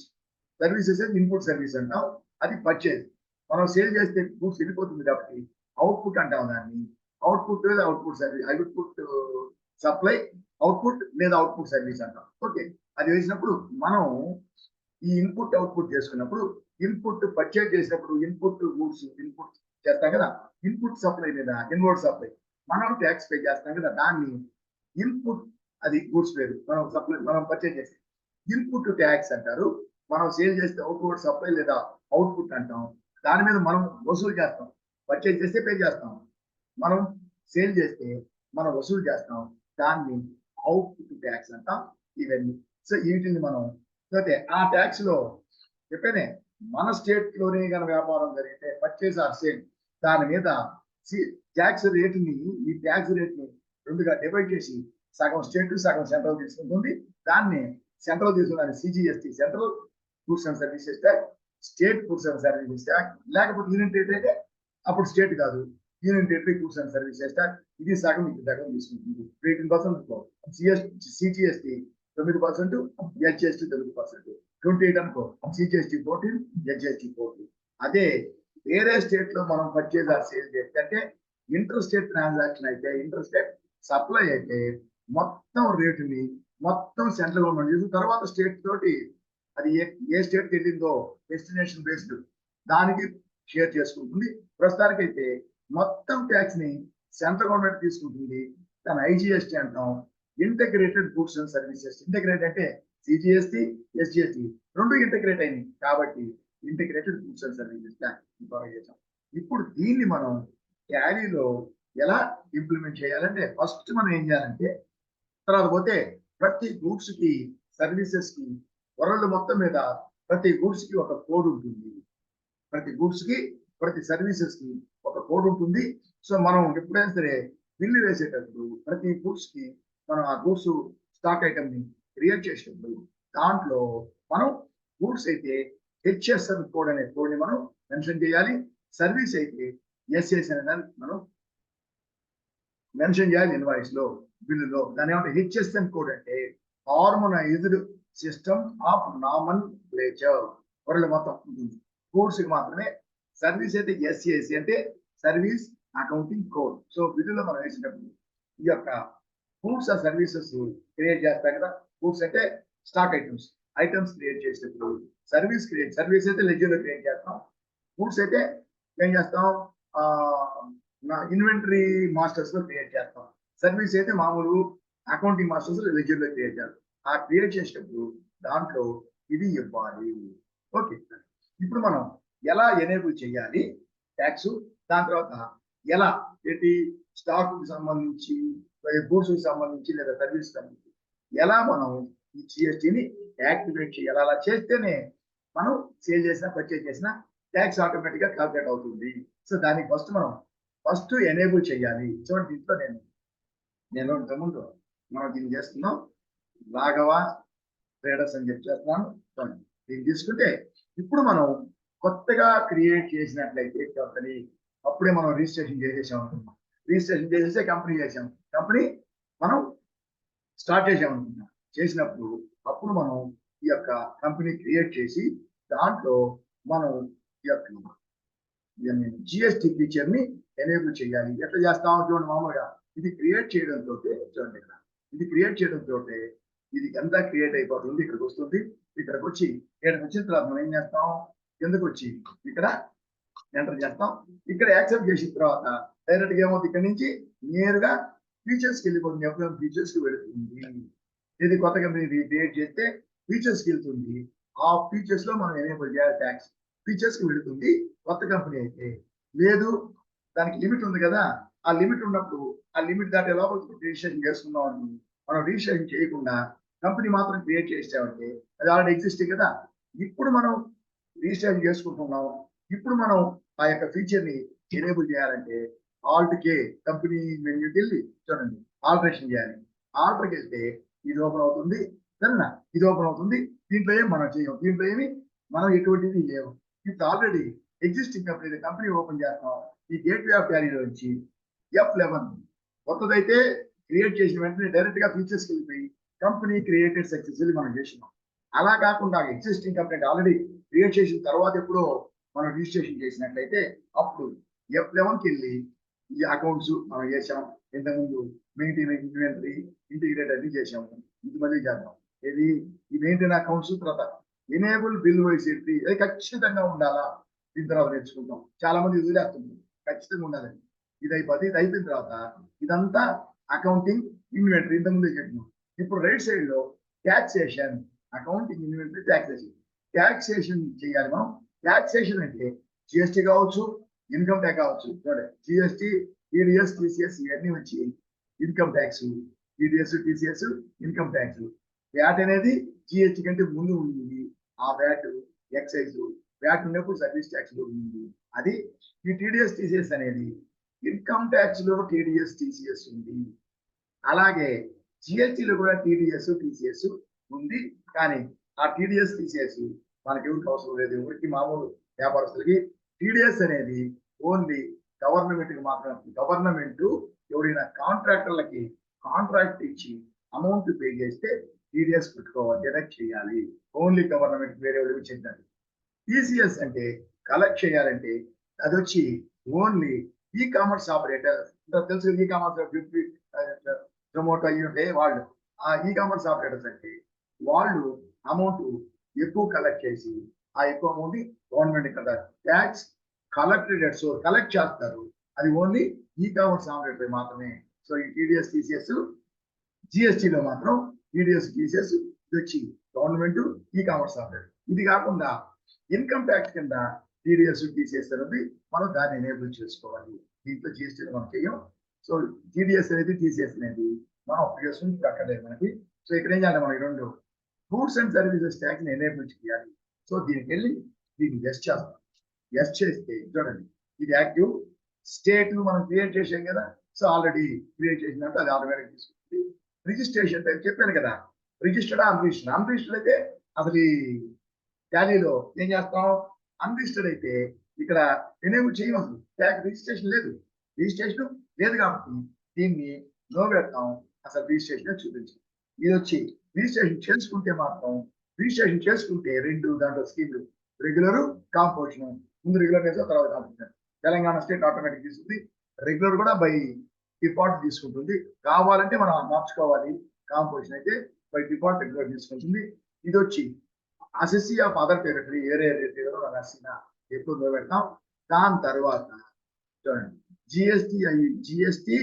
సర్వీసెస్ అయితే ఇన్పుట్ సర్వీస్ అంటాం. అది పర్చేజ్. మనం సేల్ చేస్తే గూడ్స్ వెళ్ళిపోతుంది కాబట్టి అవుట్పుట్ అంటాం దాన్ని. అవుట్పుట్ లేదా output service, output supply, output లేదా అవుట్పుట్ సర్వీస్ అంటాం. ఓకే, అది వేసినప్పుడు మనం ఈ ఇన్పుట్ అవుట్పుట్ చేసుకున్నప్పుడు, ఇన్పుట్ పర్చేజ్ చేసినప్పుడు ఇన్పుట్ గూడ్స్ ఇన్పుట్ చేస్తాం కదా, ఇన్పుట్ సప్లై మీద ఇన్వర్డ్ సప్లై మనం ట్యాక్స్ పే చేస్తాం కదా, దాన్ని ఇన్పుట్, అది గూడ్స్ పేరు. మనం సప్లై, మనం పర్చేజ్ చేస్తే ఇన్పుట్ ట్యాక్స్ అంటారు. మనం సేల్ చేస్తే అవుట్వర్డ్ సప్లై లేదా అవుట్పుట్ అంటాం. దాని మీద మనం వసూలు చేస్తాం. పర్చేజ్ చేస్తే పే చేస్తాం, మనం సేల్ చేస్తే మనం వసూలు చేస్తాం. దాన్ని అవుట్పుట్ ట్యాక్స్ అంటాం. ఇవన్నీ సో వీటిని మనం అయితే ఆ ట్యాక్స్ లో చెప్పేనే, మన స్టేట్ లోనే కనుక వ్యాపారం జరిగితే పర్చేజ్ ఆర్ సేల్, దాని మీద ట్యాక్స్ రేటుని, ఈ ట్యాక్స్ రేట్ని రెండుగా డివైడ్ చేసి సగం స్టేట్ సగం సెంట్రల్ తీసుకుంటుంది. దాన్ని సెంట్రల్ తీసుకున్న CGST, central goods and services tax, state goods and services tax. లేకపోతే యూనియన్ టెరిటరీ అయితే అప్పుడు స్టేట్ కాదు, union territory goods and services tax. ఇది సగం, ఇది సగం తీసుకుంటుంది. 18% సిజిఎస్టీ 9%, హెచ్ఎస్టీ 9%, 28 అనుకో, సిజిఎస్టీ 14, హెచ్ఎస్టీ 14. అదే వేరే స్టేట్ లో మనం పర్చేజ్ ఆర్ సేల్ చేస్తే, అంటే ఇంటర్ స్టేట్ ట్రాన్సాక్షన్ అయితే, ఇంటర్ స్టేట్ సప్లై అయితే మొత్తం రేటుని మొత్తం సెంట్రల్ గవర్నమెంట్ చేసిన తర్వాత స్టేట్ తోటి, అది ఏ స్టేట్కి వెళ్ళిందో డెస్టినేషన్ బేస్డ్ దానికి షేర్ చేసుకుంటుంది. ప్రస్తుతానికి అయితే మొత్తం ట్యాక్స్ ని సెంట్రల్ గవర్నమెంట్ తీసుకుంటుంది. దాని ఐజిఎస్టీ అంటాం, integrated goods and services. Integrate అంటే సిజిఎస్టీ, ఎస్జిఎస్టీ రెండు ఇంటగ్రేట్ అయింది కాబట్టి integrated goods and services tax చేసాం. ఇప్పుడు దీన్ని మనం ట్యాలీలో ఎలా ఇంప్లిమెంట్ చేయాలంటే, ఫస్ట్ మనం ఏం చేయాలంటే, తర్వాత పోతే ప్రతి గూడ్స్ కి, సర్వీసెస్ కి, వరల్డ్ మొత్తం మీద ప్రతి గూడ్స్ కి ఒక కోడ్ ఉంటుంది. ప్రతి గూడ్స్ కి, ప్రతి సర్వీసెస్ కి ఒక కోడ్ ఉంటుంది. సో మనం ఎప్పుడైనా సరే బిల్లు వేసేటప్పుడు ప్రతి గూడ్స్ కి మనం ఆ గూడ్స్ స్టాక్ ఐటమ్ ని క్రియేట్ చేసేటప్పుడు దాంట్లో మనం గూడ్స్ అయితే హెచ్ఎస్ఎన్ కోడ్ అనే కోడ్ ని మనం మెన్షన్ చేయాలి. సర్వీస్ అయితే ఎస్ఎస్ఎన్ అని మనం మెన్షన్ చేయాలి ఇన్వాయిస్ లో, బిల్లులో. దాని ఏమంటే హెచ్ఎస్ఎన్ కోడ్ అంటే harmonised system of Naman ప్లేచర్. World మొత్తం ఉంటుంది. గూడ్స్ కి మాత్రమే. సర్వీస్ అయితే ఎస్ఏసి అంటే సర్వీస్ అకౌంటింగ్ కోడ్. సో బిల్లులో మనం వేసినప్పుడు ఈ యొక్క గూడ్స్ ఆ సర్వీసెస్ క్రియేట్ చేస్తాం కదా. గూడ్స్ అంటే స్టాక్ ఐటమ్స్ క్రియేట్ చేసేటప్పుడు సర్వీస్ అయితే లెడ్జర్ లో క్రియేట్ చేస్తాం. గూడ్స్ అయితే ఏం చేస్తాం, ఇన్వెంటరీ మాస్టర్స్ లో క్రియేట్ చేస్తాం. సర్వీస్ అయితే మామూలు అకౌంటింగ్ మాస్టర్స్ లెడ్జర్ లో క్రియేట్ చేస్తాం. ఆ క్రియేట్ చేసేటప్పుడు దాంట్లో ఇది ఇవ్వాలి. ఓకే, ఇప్పుడు మనం ఎలా ఎనేబుల్ చేయాలి ట్యాక్స్, దాని తర్వాత ఎలా ఏంటి స్టాక్ కి సంబంధించి, గూడ్స్ కి సంబంధించి, లేదా సర్వీస్ సంబంధించి ఎలా మనం ఈ జిఎస్టీని యాక్టివేట్ చేయాలి. అలా చేస్తేనే మనం సేల్ చేసినా పర్చేజ్ చేసినా ట్యాక్స్ ఆటోమేటిక్ గా క్యాల్కులేట్ అవుతుంది. సో దానికి ఫస్ట్ ఎనేబుల్ చేయాలి. చూడండి, దీంట్లో నేను ఇంతకుముందు మనం దీన్ని చేస్తున్నాం, రాఘవ ట్రేడర్స్ అని చెప్పి చేస్తున్నాను. చూడండి, దీన్ని తీసుకుంటే ఇప్పుడు మనం కొత్తగా క్రియేట్ చేసినట్లయితే కంపెనీ అప్పుడే మనం రిజిస్ట్రేషన్ చేసేసాం అనుకున్నాం. రిజిస్ట్రేషన్ చేసేసే కంపెనీ చేసాం. కంపెనీ మనం స్టార్ట్ చేసాం అనుకున్నాం. చేసినప్పుడు అప్పుడు మనం ఈ యొక్క కంపెనీ క్రియేట్ చేసి దాంట్లో మనం ఈ యొక్క జిఎస్టి ఫీచర్ ని ఎనేబుల్ చేయాలి. ఎట్లా చేస్తాం చూడండి. మామూలుగా ఇది క్రియేట్ చేయడంతో చూడండి, ఇక్కడ ఇది క్రియేట్ చేయడంతో ఇది ఎంత క్రియేట్ అయిపోతుంది. ఇక్కడికి వస్తుంది. ఇక్కడికి వచ్చి ఇక్కడికి వచ్చిన తర్వాత మనం ఏం చేస్తాం, ఎందుకు వచ్చి ఇక్కడ ఎంటర్ చేస్తాం. ఇక్కడ యాక్సెప్ట్ చేసిన తర్వాత డైరెక్ట్ గా ఏమవుతుంది, ఇక్కడ నుంచి నేరుగా ఫీచర్స్కి వెళ్ళిపోతుంది. ఎప్పుడైనా ఫీచర్స్ కి వెళుతుంది. ఇది కొత్త కంపెనీ క్రియేట్ చేస్తే ఫీచర్స్ కి వెళ్తుంది. ఆ ఫీచర్స్ లో మనం ఎనేబుల్ చేయాలి. ట్యాక్స్ ఫీచర్స్ కి వెళుతుంది. కొత్త కంపెనీ అయితే లేదు, దానికి లిమిట్ ఉంది కదా. ఆ లిమిట్ ఉన్నప్పుడు ఆ లిమిట్ దాటే లోపల రిజిస్ట్రేషన్ చేసుకున్నాం అనుకుంది. మనం రిజిస్ట్రేషన్ చేయకుండా కంపెనీ మాత్రం క్రియేట్ చేసామంటే అది ఆల్రెడీ ఎగ్జిస్టింగ్ కదా. ఇప్పుడు మనం రిజిస్ట్రేషన్ చేసుకుంటున్నాం. ఇప్పుడు మనం ఆ యొక్క ఫీచర్ ని ఎనేబుల్ చేయాలంటే ఆల్ట్ కే కంపెనీ మెన్యూకి వెళ్ళి చూడండి, ఆల్టరేషన్ చేయాలి. ఆల్టర్కి వెళ్తే ఇది ఓపెన్ అవుతుంది. సరేనా, ఇది ఓపెన్ అవుతుంది. దీంట్లో ఏమి మనం చేయం. దీంట్లో ఏమి మనం ఎటువంటిది లేవు. ఇప్పుడు ఆల్రెడీ ఎగ్జిస్టింగ్ కంపెనీ ఓపెన్ చేస్తాం. ఈ గేట్వే ఆఫ్ టాలీలో వచ్చి F11 కొత్తదైతే క్రియేట్ చేసిన వెంటనే డైరెక్ట్ గా ఫీచర్స్ కి వెళ్ళిపోయి కంపెనీ క్రియేటెడ్ సక్సెస్ఫుల్లీ మనం చేసినాం. అలా కాకుండా ఎగ్జిస్టింగ్ కంపెనీ ఆల్రెడీ క్రియేట్ చేసిన తర్వాత ఎప్పుడో మనం రిజిస్ట్రేషన్ చేసినట్లయితే అప్పుడు F11కి వెళ్ళి ఈ అకౌంట్స్ మనం చేసాం. ఇంతకుముందు మెయింటైన్ ఇన్వెంటరీ ఇంటిగ్రేట్ అన్ని చేసాము. ఇది మళ్ళీ చేద్దాం. ఇది ఈ మెయింటైన్ అకౌంట్స్ తర్వాత ఎనేబుల్ బిల్ వైస్ ఎంట్రీ అది ఖచ్చితంగా ఉండాలా. దీని తర్వాత నేర్చుకుంటాం. చాలా మంది వదిలేస్తుంది. ఖచ్చితంగా ఉండాలండి. ఇది అయిపోతుంది. ఇది అయిపోయిన తర్వాత ఇదంతా అకౌంటింగ్ ఇన్వెంటరీ ఇంతకుముందు చెప్పినాం. ఇప్పుడు రైట్ సైడ్ లో taxation, accounting inventory taxation. Taxation చేయాలి మనం. ట్యాక్సేషన్ అంటే జిఎస్టీ కావచ్చు, ఇన్కమ్ ట్యాక్స్ కావచ్చు. చూడండి, జిఎస్టీ, టీడీఎస్, టీసీఎస్ ఇవన్నీ వచ్చి income tax. TDS, TCS income tax. VAT అనేది జిఎస్టీ కంటే ముందు ఉంది. ఆ వ్యాట్ ఎక్సైజ్ వ్యాట్ ఉన్నప్పుడు సర్వీస్ ట్యాక్స్ లో ఉంది. అది ఈ టీడీఎస్, టీసీఎస్ అనేది ఇన్కమ్ ట్యాక్స్ లో టీడీఎస్, టీసీఎస్ ఉంది. అలాగే జిఎస్టీలో కూడా టీడీఎస్, టీసీఎస్ ఉంది. కానీ ఆ టీడీఎస్, టీసీఎస్ మనకి ఎవరికి అవసరం లేదు. ఎవరికి మామూలు వ్యాపారస్తులకి టీడీఎస్ అనేది ఓన్లీ గవర్నమెంట్ కి మాత్రమే. గవర్నమెంట్ ఎవరైనా కాంట్రాక్టర్లకి కాంట్రాక్ట్ ఇచ్చి అమౌంట్ పే చేస్తే టీడీఎస్ పెట్టుకోవాలి, డిడక్ట్ చేయాలి. ఓన్లీ గవర్నమెంట్, వేరే ఎవరికి చెందాలి. టీసీఎస్ అంటే కలెక్ట్ చేయాలంటే అది వచ్చి ఓన్లీ ఈ కామర్స్ ఆపరేటర్. తెలుసు, ఈ కామర్స్ జొమాటో అయ్యి ఉంటే వాళ్ళు ఆ ఈ కామర్స్ ఆపరేటర్స్ అంటే వాళ్ళు అమౌంట్ ఎక్కువ కలెక్ట్ చేసి ఆ ఎక్కువ అమౌంట్ గవర్నమెంట్ కదా ట్యాక్స్ కలెక్టెడ్. సో కలెక్ట్ చేస్తారు. అది ఓన్లీ ఈ కామర్స్ ఆపరేటర్ మాత్రమే. సో ఈ టీడీఎస్, టీసీఎస్ జిఎస్టీలో మాత్రం టీడీఎస్, టీసీఎస్ వచ్చి గవర్నమెంట్ ఈ కామర్స్ ఆపరేటర్. ఇది కాకుండా ఇన్కమ్ ట్యాక్స్ కింద టీడీఎస్, టీసీఎస్ అనేది మనం దాన్ని ఎనేబుల్ చేసుకోవాలి. దీంట్లో జిఎస్టీలో మనం చెయ్యం. సో టీడీఎస్ అనేది, టీసీఎస్ అనేది మనం అప్లికేషన్ అక్కర్లేదు మనకి. సో ఇక్కడ ఏం చేయాలి, మనం ఈ రెండు గూడ్స్ అండ్ సర్వీసెస్ ట్యాక్స్ ని ఎనేబుల్ చేయాలి. సో దీనికి వెళ్ళి దీన్ని ఎస్ చేస్తాం. ఎస్ చేస్తే చూడండి, ఇది యాక్టివ్ స్టేట్ మనం క్రియేట్ చేసాం కదా. సో ఆల్రెడీ క్రియేట్ చేసినట్టు అది ఆటోమేటిక్ తీసుకుంటుంది. రిజిస్ట్రేషన్ టైం చెప్పాను కదా, రిజిస్టర్డ్ అన్రిజిస్టర్డ్. అన్రిజిస్టర్డ్ అయితే అసలు ఈ టాలీలో ఏం చేస్తాం, అన్రిజిస్టర్డ్ అయితే ఇక్కడ ఎనేబుల్ చేయం. అసలు ట్యాక్స్ రిజిస్ట్రేషన్ లేదు. రిజిస్ట్రేషన్ లేదు కాబట్టి దీన్ని నో పెడతాం. అసలు రిజిస్ట్రేషన్ చూపించాం. ఇది వచ్చి రిజిస్ట్రేషన్ చేసుకుంటే మాత్రం, రిజిస్ట్రేషన్ చేసుకుంటే రెండు దాంట్లో స్కీమ్లు, రెగ్యులర్, కాంపోజిషన్. ముందు రెగ్యులర్ వేసా, తర్వాత కాంపోజిషన్. తెలంగాణ స్టేట్ ఆటోమేటిక్ తీసుకుంది. రెగ్యులర్ కూడా బై డిఫాల్ట్ తీసుకుంటుంది. కావాలంటే మనం మార్చుకోవాలి. కాంపోజిషన్ అయితే బై డిఫాల్ట్ రెగ్యులర్ తీసుకుంటుంది. ఇది వచ్చి అసెస్సీ ఆఫ్ అదర్ టెరిటరీ, ఏరే టెరిటరీలో రాసిన ఎప్పుడు పెడతాం. దాని తర్వాత చూడండి, GST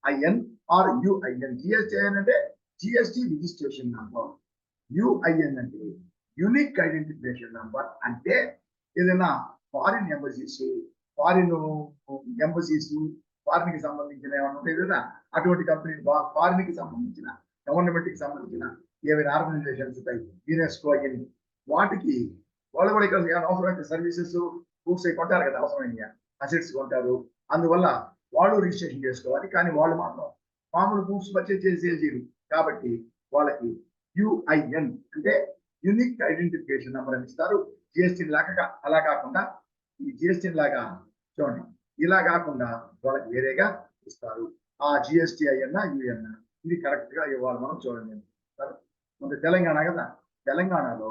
IN or UIN. GST IN అంటే జిఎస్టి రిజిస్ట్రేషన్ నంబర్. యుఐఎన్ అంటే యూనిక్ ఐడెంటిఫికేషన్ నంబర్. అంటే ఏదైనా foreign embassies, foreign embassies, foreign కి సంబంధించిన ఏమైనా ఉంటాయి కదా, అటువంటి కంపెనీ, ఫారిన్ కి సంబంధించిన, గవర్నమెంట్ కి సంబంధించిన ఏవైనా ఆర్గనైజేషన్స్ ఉంటాయి, యునెస్కో అయ్యింది, వాటికి వాళ్ళు కూడా ఇక్కడ అవసరమైన సర్వీసెస్, గూడ్స్ అవి కొంటారు కదా, అవసరమైన అసెట్స్ కొంటారు. అందువల్ల వాళ్ళు రిజిస్ట్రేషన్ చేసుకోవాలి. కానీ వాళ్ళు మాత్రం మామూలు గూడ్స్ పర్చేజ్ చేసేది కాబట్టి వాళ్ళకి యుఐఎన్ అంటే యూనిక్ ఐడెంటిఫికేషన్ నెంబర్ అని ఇస్తారు. జిఎస్టీ లాగా అలా కాకుండా ఈ జిఎస్టీ లాగా చూడండి ఇలా కాకుండా వాళ్ళకి వేరేగా ఇస్తారు. ఆ జిఎస్టీ అయ్యన్నా యుఎన్నా ఇది కరెక్ట్ గా ఇవ్వాలి మనం చూడండి. మన తెలంగాణ కదా, తెలంగాణలో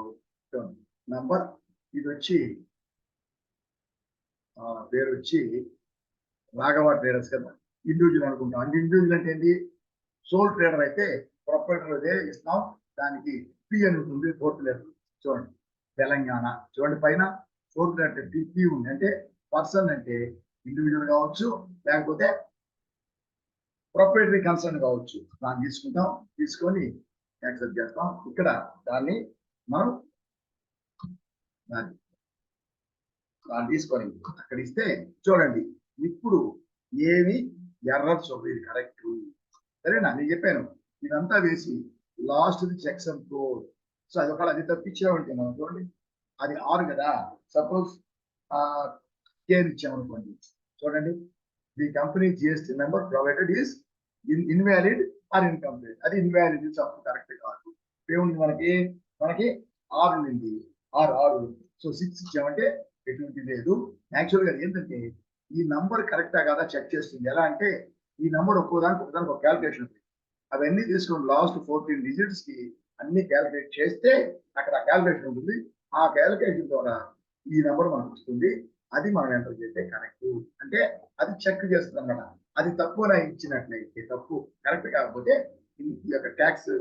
చూడండి నంబర్ ఇది వచ్చి పేరు వచ్చి రాఘవ ట్రేడర్స్ కదా, ఇండివిజువల్ అనుకుంటాం. అంటే ఇండివిజువల్ అంటే ఏంటి, సోల్ ట్రేడర్ అయితే ప్రొపరేటర్ అదే ఇస్తాం, దానికి పి అని ఉంటుంది ఫోర్త్ లెటర్. చూడండి తెలంగాణ చూడండి పైన ఫోర్త్ లెటర్ పి ఉంది. అంటే పర్సన్ అంటే ఇండివిజువల్ కావచ్చు, లేకపోతే ప్రొపరేటరీ కన్సర్న్ కావచ్చు. దాన్ని తీసుకుంటాం, తీసుకొని యాక్సెప్ట్ చేస్తాం. ఇక్కడ దాన్ని మనం దాన్ని తీసుకొని అక్కడ ఇస్తే చూడండి ఇప్పుడు ఏమి ఎర్రర్స్ ఇది కరెక్ట్. సరేనా, నేను చెప్పాను ఇదంతా వేసి last checks and code. So అది ఒకవేళ అది తప్పించామంటే మనం చూడండి అది 6 కదా, సపోజ్ కేర్ ఇచ్చామనుకోండి చూడండి the company GST number provided is invalid or incomplete. అది ఇన్వాలిడ్ తప్పు, కరెక్ట్ కాదు. ఏముంది మనకి మనకి 6 ఉంది, 6 సో 6 ఇచ్చామంటే ఎటువంటి లేదు. యాక్చువల్గా ఏంటంటే ఈ నంబర్ కరెక్టా కదా చెక్ చేస్తుంది. ఎలా అంటే ఈ నంబర్ ఒక్కోదానికి ఒక క్యాల్కులేషన్ ఉంది. అవన్నీ తీసుకొని లాస్ట్ 14 డిజిట్స్ కి అన్ని క్యాల్కులేట్ చేస్తే అక్కడ క్యాల్కులేషన్ ఉంటుంది. ఆ క్యాల్కులేషన్ ద్వారా ఈ నెంబర్ మనకు వస్తుంది. అది మనం ఎంటర్ చేస్తే కరెక్ట్. అంటే అది చెక్ చేస్తుంది అన్నమాట. అది తక్కువ ఇచ్చినట్లయితే తప్పు, కరెక్ట్ కాకపోతే ఈ యొక్క ట్యాక్స్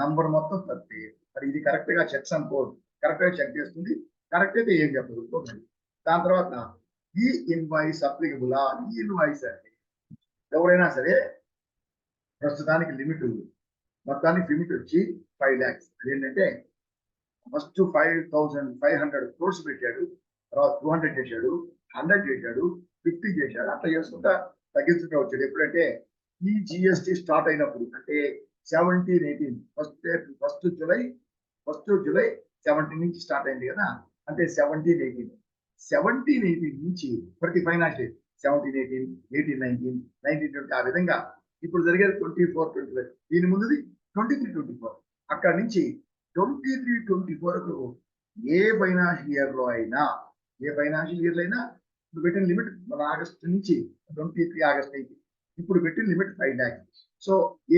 నంబర్ మొత్తం తప్పే. మరి ఇది కరెక్ట్ గా చెక్స్ అండ్ కోడ్ కరెక్ట్ గా చెక్ చేస్తుంది. కరెక్ట్ అయితే ఏం చెప్పదు. దాని తర్వాత ఈ ఇన్వాయిస్ అప్లికబులా, ఈ ఇన్వాయిస్ అంటే ఎవరైనా సరే ప్రస్తుతానికి లిమిట్ ఉంది, మొత్తానికి లిమిట్ వచ్చి 5 lakhs. అదేంటంటే ఫస్ట్ 5,500 crores పెట్టాడు, తర్వాత 200 చేశాడు, 100 చేశాడు, 50 చేశాడు, అట్లా చేసుకుంటా తగ్గించుకుంటూ వచ్చాడు. ఎప్పుడంటే ఈ జిఎస్టీ స్టార్ట్ అయినప్పుడు అంటే 17-18 ఫస్ట్ జూలై 17 నుంచి స్టార్ట్ అయింది కదా. అంటే 17-18 నుంచి ప్రతి ఫైనాన్షియల్ 17-18, 18-19, 19-20 ఆ విధంగా ఇప్పుడు జరిగేది 24-25. దీని ముందుది 23-24. అక్కడ నుంచి 23-24 ఏ ఫైనాన్షియల్ ఇయర్ లో అయినా ఇప్పుడు పెట్టిన లిమిట్ మన ఆగస్టు నుంచి 23 ఆగస్ట్ అయితే ఇప్పుడు పెట్టిన లిమిట్ 5 lakhs. సో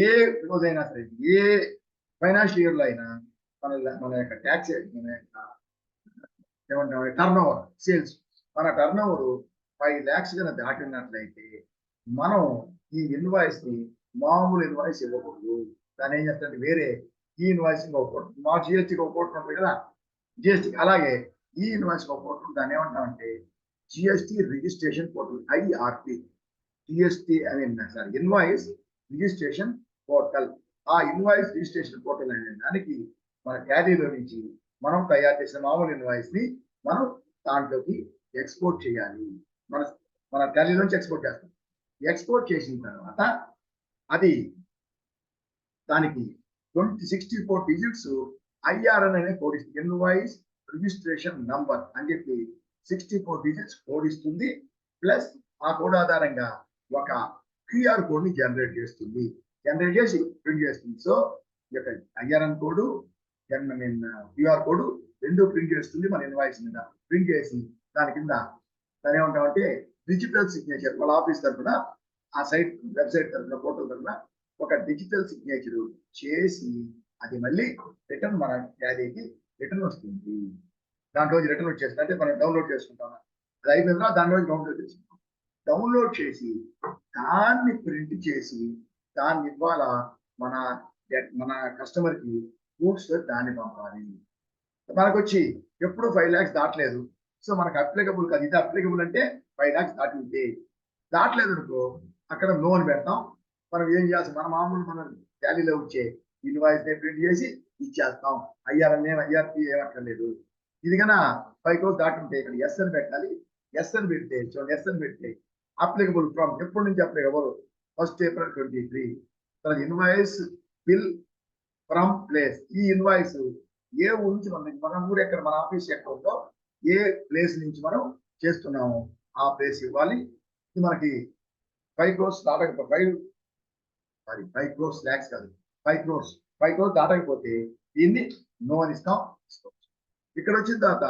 ఏ రోజైనా సరే ఏ ఫైనాన్షియల్ ఇయర్ లో అయినా మన యొక్క ట్యాక్స్ ఏమంటాం టర్న్ ఓవర్ సేల్స్, మన టర్న్ ఓవర్ 5 lakhs కన్నా దాటినట్లయితే మనం ఈ ఇన్వాయిస్ ని మామూలు ఇన్వాయిస్ ఇవ్వకూడదు. దాన్ని ఏం చేస్తారంటే వేరే ఈ ఇన్వాయిస్ ఇవ్వకూడదు. మా జిఎస్టీకి ఒక కోట్ ఉంటుంది కదా, జిఎస్టీ అలాగే ఈ ఇన్వాయిస్ ఒక కోట్ ఉంటుంది. దాన్ని ఏమంటామంటే GST registration portal, IRP. GST అనే సార్ ఇన్వాయిస్ రిజిస్ట్రేషన్ పోర్టల్. ఆ ఇన్వాయిస్ రిజిస్ట్రేషన్ పోర్టల్ అనే దానికి మన క్యారీలో నుంచి మనం తయారు చేసిన మామూలు ఇన్వాయిస్ ని మనం దాంట్లోకి ఎక్స్పోర్ట్ చేయాలి. మన క్యారీ నుంచి ఎక్స్పోర్ట్ చేస్తాం. ఎక్స్పోర్ట్ చేసిన తర్వాత అది దానికి 64 digits ఐఆర్ఎన్ అనే కోడ్ ఇస్తుంది. ఇన్వాయిస్ రిజిస్ట్రేషన్ నంబర్ అని చెప్పి 64 digits కోడ్ ఇస్తుంది. ప్లస్ ఆ కోడ్ ఆధారంగా ఒక క్యూఆర్ కోడ్ ని జనరేట్ చేసి ప్రింట్ చేస్తుంది. సో ఈ యొక్క ఐఆర్ఎన్ కోడ్ క్యూఆర్ కోడ్ రెండు ప్రింట్ చేస్తుంది మన ఇన్వాయిస్ మీద. ప్రింట్ చేసి దాని కింద దాని ఏమంటామంటే డిజిటల్ సిగ్నేచర్ వాళ్ళ ఆఫీస్ తరఫున ఆ సైట్ వెబ్సైట్ తరఫున పోర్టల్ తరఫున ఒక డిజిటల్ సిగ్నేచర్ చేసి అది మళ్ళీ రిటర్న్ మన క్యారీకి రిటర్న్ వస్తుంది. దాంట్లో రిటర్న్ వచ్చేస్తుంది. అంటే మనం డౌన్లోడ్ చేసుకుంటాం. అది అయిపోయిన తర్వాత దాని రోజు డౌన్లోడ్ చేసుకుంటాం. డౌన్లోడ్ చేసి దాన్ని ప్రింట్ చేసి దాన్ని ఇవ్వాల మన కస్టమర్ కి గూడ్స్ దాన్ని పంపాలి. మనకు వచ్చి ఎప్పుడు 5 lakhs దాటలేదు. సో మనకు అప్లికబుల్ కాదు. ఇది అప్లికబుల్ అంటే 5 lakhs దాటి ఉంటే, దాటలేదు అనుకో అక్కడ నో అని పెడతాం. మనం ఏం చేయాల్సి మన మామూలు మన టాలీలో వచ్చే ఇన్వాయిస్ ప్రింట్ చేసి ఇచ్చేస్తాం. ఐఆర్పి ఏమక్కర్లేదు. ఇది కన్నా 5 crores దాటి ఉంటే ఇక్కడ ఎస్ అని పెట్టాలి. ఎస్ అని పెడితే చూడండి, ఎస్ అని పెడితే అప్లికబుల్ ఫ్రమ్ ఎప్పటి నుంచి అప్లికబుల్ 1st April 23. తర్వాత ఇన్వాయిస్ బిల్ ఫ్రమ్ ప్లేస్. ఈ ఇన్వాయిస్ ఏ ఊరు నుంచి మన ఊరు ఎక్కడ, మన ఆఫీస్ ఎక్కడ ఉందో ఏ ప్లేస్ నుంచి మనం చేస్తున్నాము ఆ ప్లేస్ ఇవ్వాలి. ఇది మనకి 5 crores దాటకపోతే 5 crores lakhs కాదు 5 crores దాటకపోతే దీన్ని నో అని ఇస్తాం. ఇక్కడ వచ్చిన తర్వాత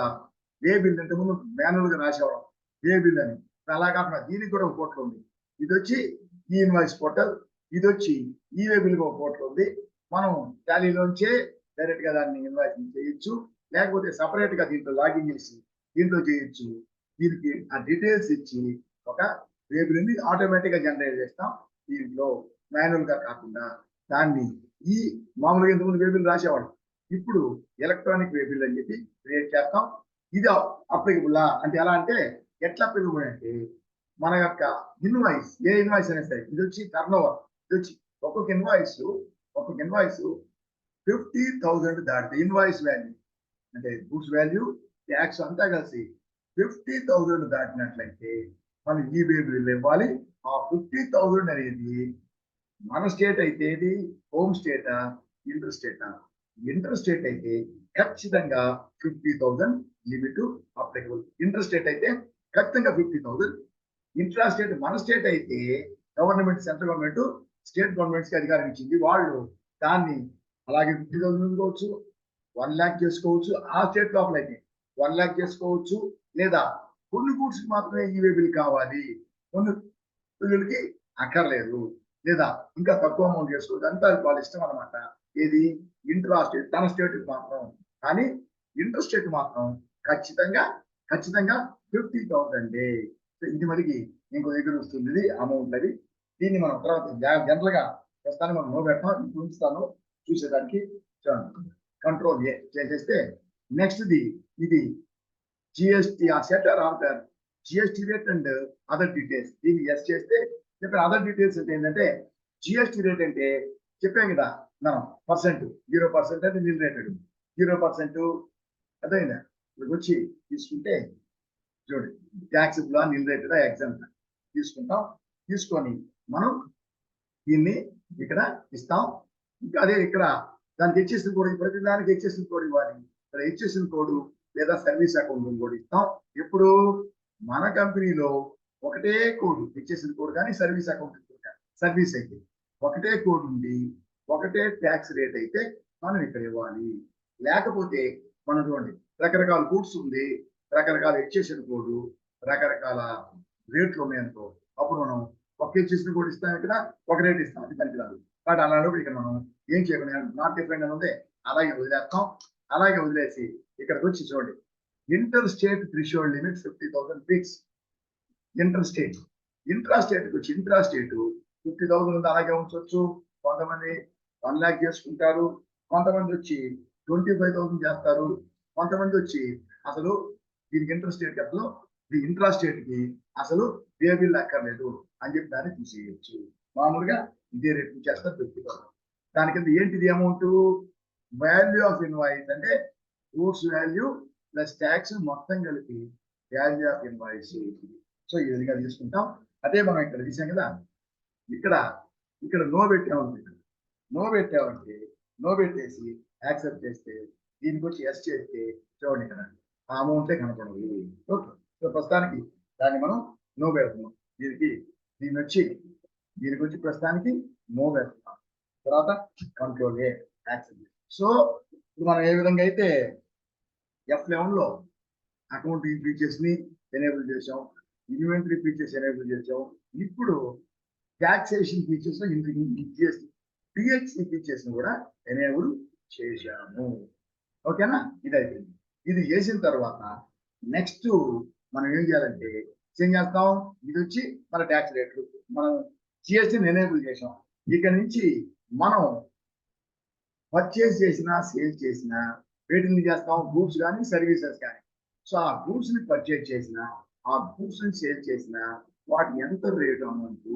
ఏ బిల్ అంటే ముందు మాన్యువల్ గా రాసేవాళ్ళం ఏ బిల్ అని, అలా కాకుండా దీనికి కూడా ఒక పోర్టల్ ఉంది. ఇది వచ్చి ఈ ఇన్వాయిస్ పోర్టల్, ఇది వచ్చి ఈ వే బిల్ ఒక పోర్టల్ ఉంది. మనం టాలీలోంచే డైరెక్ట్ గా దాన్ని ఇన్వాయిస్ చేయొచ్చు, లేకపోతే సపరేట్ గా దీంట్లో లాగిన్ చేసి దీంట్లో చేయొచ్చు. దీనికి ఆ డీటెయిల్స్ ఇచ్చి ఒక వే బిల్ ని ఆటోమేటిక్ గా జనరేట్ చేస్తాం. దీంట్లో మాన్యువల్ గా కాకుండా దాన్ని ఈ మామూలుగా ఇంతకుముందు వే బిల్ రాసేవాడు, ఇప్పుడు ఎలక్ట్రానిక్ వే బిల్ అని చెప్పి క్రియేట్ చేస్తాం. ఇది అప్లికబుల్ అంటే ఎలా అంటే ఎట్లా అప్లికబుల్ అంటే మన యొక్క ఇన్వాయిస్, ఏ ఇన్వాయిస్ అయినా సరే, ఇది వచ్చి టర్న్ ఓవర్, ఇది వచ్చి ఒక్కొక్క ఇన్వాయిస్ 50,000 దాటితే ఇన్వాయిస్ వాల్యూ అంటే గూడ్స్ వాల్యూ ట్యాక్స్ అంతా కలిసి 50,000 దాటినట్లయితే మనం ఈ వే బిల్ ఇవ్వాలి. ఆ 50,000 అనేది మన స్టేట్ అయితే ఇది హోమ్ స్టేటా ఇంటర్ స్టేటా? ఇంటర్ స్టేట్ అయితే ఖచ్చితంగా 50,000 లిమిట్ అప్లికబుల్. ఇంటర్ స్టేట్ అయితే ఖచ్చితంగా 50,000. ఇంట్రా స్టేట్ మన స్టేట్ అయితే government, central government state governments కి అధికారం ఇచ్చింది. వాళ్ళు దాన్ని అలాగే 50,000 చేసుకోవచ్చు, 1 lakh చేసుకోవచ్చు. ఆ స్టేట్ లోపల అయితే 1 lakh చేసుకోవచ్చు. లేదా కొన్ని గూడ్స్ మాత్రమే ఈ వే బిల్ కావాలి, కొన్ని బిల్లులకి అక్కర్లేదు, లేదా ఇంకా తక్కువ అమౌంట్ చేసుకోవచ్చు. అంతా వాళ్ళ ఇష్టం అనమాట. ఏది ఇంట్రా స్టేట్ తన స్టేట్ మాత్రం, కానీ ఇంటర్ స్టేట్ మాత్రం ఖచ్చితంగా 50,000. ఇది మనకి ఇంకో దగ్గర వస్తుంది అమౌంట్ అది. దీన్ని మనం తర్వాత జనరల్ గా ప్రస్తుతానికి మనం నో పెట్టాం, ఉంచుతాను చూసేదానికి. కంట్రోల్ ఏ చేసేస్తే నెక్స్ట్ ఇది జిఎస్టి ఆ సెటర్ after GST rate and other details. దీన్ని ఎస్ చేస్తే చెప్పిన అదర్ డీటెయిల్స్ అంటే ఏంటంటే జిఎస్టి రేట్ అంటే చెప్పాం కదా మనం పర్సెంట్, 0% అంటే నిల్ రేటెడ్ 0%. అదైందా ఇప్పుడు వచ్చి తీసుకుంటే చూడండి, ట్యాక్సిబుల్ నిల్ రేటెడ్ ఎగ్జామ్ తీసుకుంటాం. తీసుకొని మనం దీన్ని ఇక్కడ ఇస్తాం. ఇంకా అదే ఇక్కడ దానికి హెచ్ఎస్ఎల్ కోడ్, ప్రతి దానికి హెచ్ఎస్ఎల్ కోడ్ ఇవ్వాలి. ఇక్కడ హెచ్ఎస్ఎల్ కోడ్ లేదా సర్వీస్ అకౌంట్ కోడ్ ఇస్తాం. ఎప్పుడు మన కంపెనీలో ఒకటే కోడ్, హెచ్ఎస్ఎల్ కోడ్ కానీ సర్వీస్ అకౌంట్ సర్వీస్ అయితే ఒకటే కోడ్ ఉంది, ఒకటే ట్యాక్స్ రేట్ అయితే మనం ఇక్కడ ఇవ్వాలి. లేకపోతే మనం చూడండి రకరకాల కోడ్స్ ఉంది, రకరకాల హెచ్ఎస్ఎల్ కోడ్, రకరకాల రేట్లు ఉన్నాయనుకో, అప్పుడు మనం ఒక హెచ్ఎస్ఎల్ కోడ్ ఇస్తాం, ఇక్కడ ఒక రేట్ ఇస్తాం. అది పనికి రాదు. కాబట్టి అలాంటప్పుడు ఇక్కడ మనం ఏం చేయకుండా నాట్ డిఫరెంట్ అని ఉంది అలాగే వదిలేస్తాం. అలాగే వదిలేసి ఇక్కడికి వచ్చి చూడండి, inter state threshold limit 50,000 fix. Inter state, intra state వచ్చి ఇంట్రా స్టేట్ 50,000 ఉంది, అలాగే ఉంచవచ్చు. కొంతమంది 1 lakh చేసుకుంటారు, కొంతమంది వచ్చి 25,000 చేస్తారు, కొంతమంది వచ్చి అసలు దీనికి ఇంటర్ స్టేట్ అసలు ఇది ఇంట్రా స్టేట్ కి అసలు వే బిల్ అక్కర్లేదు అని చెప్పి దాన్ని తీసేయచ్చు. మామూలుగా ఇదే రేట్ చేస్తారు 50,000. దాని కింద ఏంటిది అమౌంట్, వాల్యూ ఆఫ్ ఇన్వాయిస్ అంటే గూడ్స్ వాల్యూ ప్లస్ ట్యాక్స్ మొత్తం కలిపి వాల్యూ ఆఫ్ ఇన్వాయిస్. సో ఈ విధంగా తీసుకుంటాం. అదే మనం ఇక్కడ తీసాం కదా, ఇక్కడ నో పెట్టామంటే, నో పెట్టేసి యాక్సెప్ట్ చేస్తే, దీనికి వచ్చి ఎస్ చేస్తే చూడండి ఇక్కడ ఆ అమౌంటే కనపడదు. ఓకే, సో ప్రస్తుతానికి దాన్ని మనం నో పెడుతున్నాం. దీనికి వచ్చి ప్రస్తుతానికి నో పెడుతున్నాం. తర్వాత కంట్రోల్ ఏ యాక్సెప్ట్. సో ఇప్పుడు మనం ఏ విధంగా అయితే F11 లో అకౌంటింగ్ ఫీచర్స్ ని ఎనేబుల్ చేసాం, ఇన్వెంటరీ ఫీచర్స్ ఎనేబుల్ చేసాం, ఇప్పుడు టాక్సేషన్ ఫీచర్స్ పిహెచ్సి ఫీచర్స్ ని కూడా ఎనేబుల్ చేశాము. ఓకేనా, ఇది అయిపోయింది. ఇది చేసిన తర్వాత నెక్స్ట్ మనం ఏం చేయాలంటే ఏం చేస్తాం, ఇది వచ్చి మన ట్యాక్స్ రేట్లు మనం జిఎస్టీని ఎనేబుల్ చేసాం. ఇక్కడ నుంచి మనం పర్చేస్ చేసినా సేల్ చేసినా వేటిని చేస్తాం, గూడ్స్ కానీ సర్వీసెస్ కానీ. సో ఆ గూడ్స్ ని పర్చేస్ చేసిన, ఆ గూడ్స్ ని సేల్ చేసిన వాటి ఎంత రేటు అమౌంట్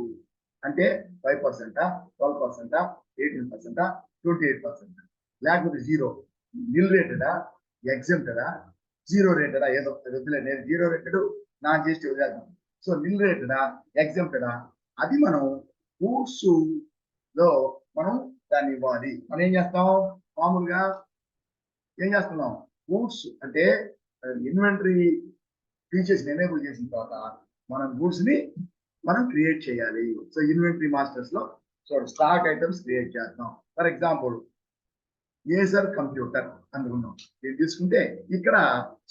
అంటే 5%, 12%, 18%, 28%, లేకపోతే జీరో, నిల్ రేటెడా, ఎగ్జెంప్టెడా, జీరో రేటెడా, ఏదో వదిలే, నేను జీరో రేటెడ్ నాన్ జిఎస్టీ వదిలేద్దాం. సో నిల్ రేటెడా, ఎగ్జెంప్టెడా, అది మనం గూడ్స్ లో మనం దాన్ని ఇవ్వాలి. మనం ఏం చేస్తాం, మామూలుగా ఏం చేస్తున్నాం, గూడ్స్ అంటే ఇన్వెంటరీ ఫీచర్స్ ఎనేబుల్ చేసిన తర్వాత మనం గూడ్స్ ని మనం క్రియేట్ చేయాలి. సో ఇన్వెంటరీ మాస్టర్స్ లో స్టాక్ ఐటమ్స్ క్రియేట్ చేస్తాం. ఫర్ ఎగ్జాంపుల్ ఏసర్ కంప్యూటర్ అనుకున్నాం. ఇది తీసుకుంటే ఇక్కడ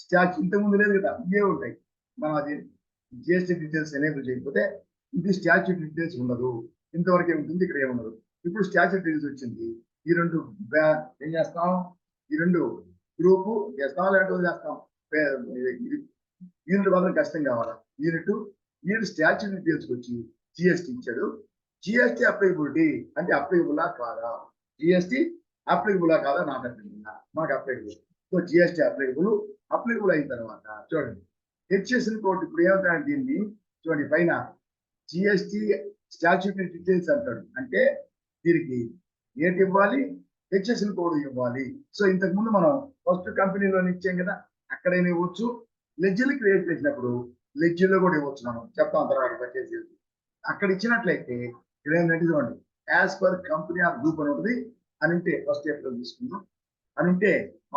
స్టాచ్యూ ఇంతకుముందు లేదు కదా, ఇవే ఉంటాయి. మనం అది జిఎస్టీ డీటెయిల్స్ ఎనేబుల్ చేయకపోతే ఇది స్టాచ్యూ డీటెయిల్స్ ఉండదు, ఇంతవరకే ఉంటుంది, ఇక్కడ ఏముండదు. ఇప్పుడు స్టాచ్యూ డీటెయిల్స్ వచ్చింది. ఈ రెండు ఏం చేస్తాం, ఈ రెండు గ్రూపు చేస్తాం లేకపోతే చేస్తాం. యూనిట్ మాత్రం కష్టం కావాలా. యూనిట్ స్టాచ్యూ డీటెయిల్స్ వచ్చి జిఎస్టీ ఇచ్చాడు. జిఎస్టీ అప్లికబిలిటీ అంటే అప్లికబులా కాదా, జిఎస్టీ అప్లికబులా కాదా, నాకు అప్లికబుల్, మాకు అప్లికబుల్. సో జిఎస్టీ అప్లికబుల్ అయిన తర్వాత చూడండి హెచ్ఎస్ఎన్ కోడ్ ఇప్పుడు ఏమవుతాడు దీన్ని చూడండి పైన జిఎస్టీ స్టాచ్యూటరీ డీటెయిల్స్ అంటాడు. అంటే దీనికి ఏంటి ఇవ్వాలి, హెచ్ఎస్ఎన్ కోడ్ ఇవ్వాలి. సో ఇంతకు ముందు మనం ఫస్ట్ కంపెనీలో ఇచ్చాం కదా, అక్కడైనా ఇవ్వచ్చు. లెడ్జర్లు క్రియేట్ చేసినప్పుడు లెడ్జర్లో కూడా ఇవ్వచ్చు, మనం చెప్తాం తర్వాత పర్చేసి. అక్కడ ఇచ్చినట్లయితే ఇక్కడ ఏంటంటే చూడండి as per company or group అని ఉంటుంది అని ఉంటే ఫస్ట్ ఏప్రిల్ తీసుకుందాం అని ఉంటే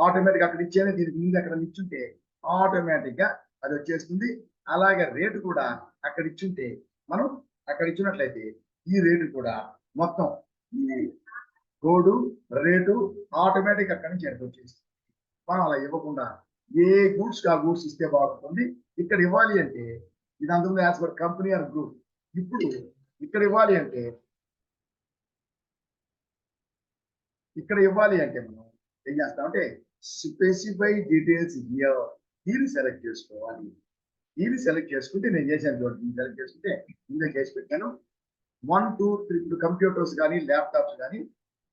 ఆటోమేటిక్ అక్కడ ఇచ్చేది దీనికి ముందు అక్కడ ఇచ్చుంటే ఆటోమేటిక్ గా అది వచ్చేస్తుంది. అలాగే రేటు కూడా అక్కడ ఇచ్చుంటే మనం అక్కడ ఇచ్చినట్లయితే ఈ రేటు కూడా మొత్తం ఈ కోడు రేటు ఆటోమేటిక్ అక్కడి నుంచి ఎక్కడికి వచ్చేస్తుంది. మనం అలా ఇవ్వకుండా ఏ గూడ్స్ ఆ గూడ్స్ ఇస్తే బాగుంటుంది. ఇక్కడ ఇవ్వాలి అంటే ఇది అందులో as per company or group. ఇప్పుడు ఇక్కడ ఇవ్వాలి అంటే మనం ఏం చేస్తామంటే స్పెసిఫై డీటెయిల్స్ హియర్, దీన్ని సెలెక్ట్ చేసుకోవాలి. దీన్ని సెలెక్ట్ చేసుకుంటే నేను చేశాను చూడండి, సెలెక్ట్ చేసుకుంటే ఇందులో చేసి పెట్టాను. 1 2 3 ఇప్పుడు కంప్యూటర్స్ కానీ ల్యాప్టాప్స్ కానీ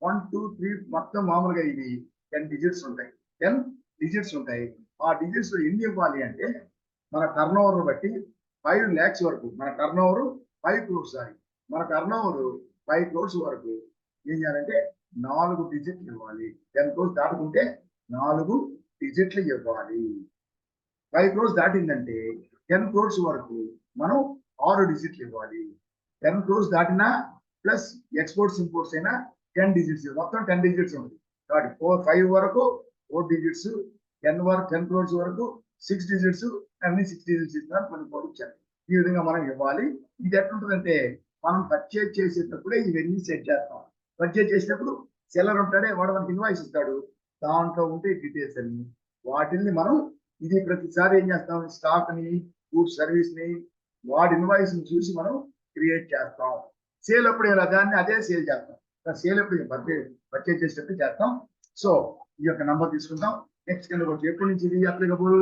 1 2 3 మొత్తం మామూలుగా ఇవి 10 డిజిట్స్ ఉంటాయి. 10 డిజిట్స్ ఉంటాయి. ఆ డిజిట్స్ లో ఎన్ని ఇవ్వాలి అంటే మన టర్న్ ఓవర్ బట్టి 5 lakhs వరకు, మన టర్న్ ఓవర్ 5 crores మన టర్న్ ఓవర్ 5 crores వరకు ఏం చేయాలంటే 4 డిజిట్లు ఇవ్వాలి. 10 crores దాటుకుంటే 4 డిజిట్లు ఇవ్వాలి. 5 crores దాటిందంటే 10 crores వరకు మనం 6 డిజిట్లు ఇవ్వాలి. 10 crores దాటినా ప్లస్ ఎక్స్పోర్ట్స్ ఇంపోర్ట్స్ అయినా 10 డిజిట్స్, మొత్తం 10 డిజిట్స్ ఉంటుంది. కాబట్టి 5 వరకు 4 డిజిట్స్, 10 crores వరకు 6 డిజిట్స్, అన్ని 6 డిజిట్స్ ఇస్తున్నారు, కొన్ని కోడ్ ఇచ్చారు. ఈ విధంగా మనం ఇవ్వాలి. ఇది ఎట్లుంటుందంటే మనం పర్చేజ్ చేసేటప్పుడే ఇవన్నీ సెట్ చేస్తాం. పర్చేజ్ చేసేటప్పుడు సెల్లర్ ఉంటాడే, వాడు మనకి ఇన్వాయిస్ ఇస్తాడు, దాంట్లో ఉంటే డీటెయిల్స్ అన్ని వాటిని మనం ఇది ప్రతిసారి ఏం చేస్తాం, స్టాక్ ని ఫుడ్ సర్వీస్ ని వాడి ఇన్వాయిస్ ని చూసి మనం క్రియేట్ చేస్తాం. సేల్ అప్పుడు ఇలా దాన్ని అదే సేల్ చేస్తాం. సేల్ అప్పుడు పర్చేజ్ చేసేటప్పుడు చేస్తాం. సో ఈ యొక్క నంబర్ తీసుకుంటాం. నెక్స్ట్ కింద వచ్చి ఎప్పటి నుంచి ఇది అప్లికబుల్,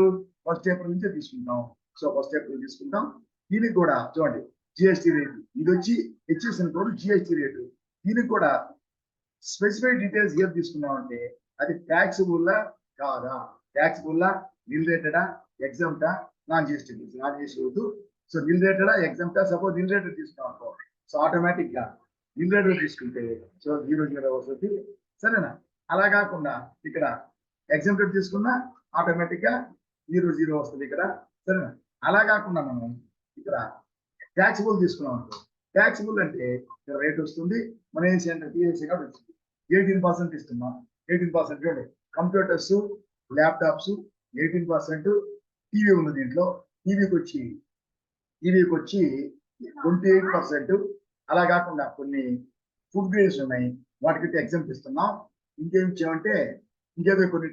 ఫస్ట్ ఏప్రిల్ నుంచే తీసుకుంటాం. సో ఫస్ట్ ఏప్రిల్ తీసుకుంటాం. దీనికి కూడా చూడండి జిఎస్టీ రేటు, ఇది వచ్చి హెచ్ఎస్ఎన్ కోడ్ జిఎస్టీ రేటు. దీనికి కూడా స్పెసిఫై డీటెయిల్స్ ఏం తీసుకున్నాం అంటే అది ట్యాక్సిబుల్లా కాదా, ట్యాక్సిబుల్లా, నిల్ రేటెడా, ఎగ్జామ్టా, నాన్ జిఎస్టీ వద్దు. సో నిల్ రేటెడా, ఎగ్జామ్టా, సపోజ్ నిల్ రేటెడ్ తీసుకున్నాం అనుకో, సో ఆటోమేటిక్ గా నిల్ రేటెడ్ తీసుకుంటే సో 0 వస్తుంది. సరేనా? అలా కాకుండా ఇక్కడ ఎగ్జామ్టెడ్ తీసుకున్నా ఆటోమేటిక్ గా 0 వస్తుంది ఇక్కడ. సరేనా? అలా కాకుండా మనం ఇక్కడ ట్యాక్సిబుల్ తీసుకున్నాం అనుకో, ట్యాక్సిబుల్ అంటే రేట్ వస్తుంది, మనం ఏం చేయాలంటే టీఎస్సీ కూడా వచ్చింది 18% ఇస్తున్నాం. 18% చూడండి, కంప్యూటర్స్ ల్యాప్టాప్స్ 18%, టీవీ ఉంది దీంట్లో, టీవీకి వచ్చి 28%. అలా కాకుండా కొన్ని ఫుడ్ గ్రేడ్స్ ఉన్నాయి, వాటికి ఎగ్జాంపుల్ ఇస్తున్నాం. ఇంకేం ఇచ్చామంటే ఇంకేదో కొన్ని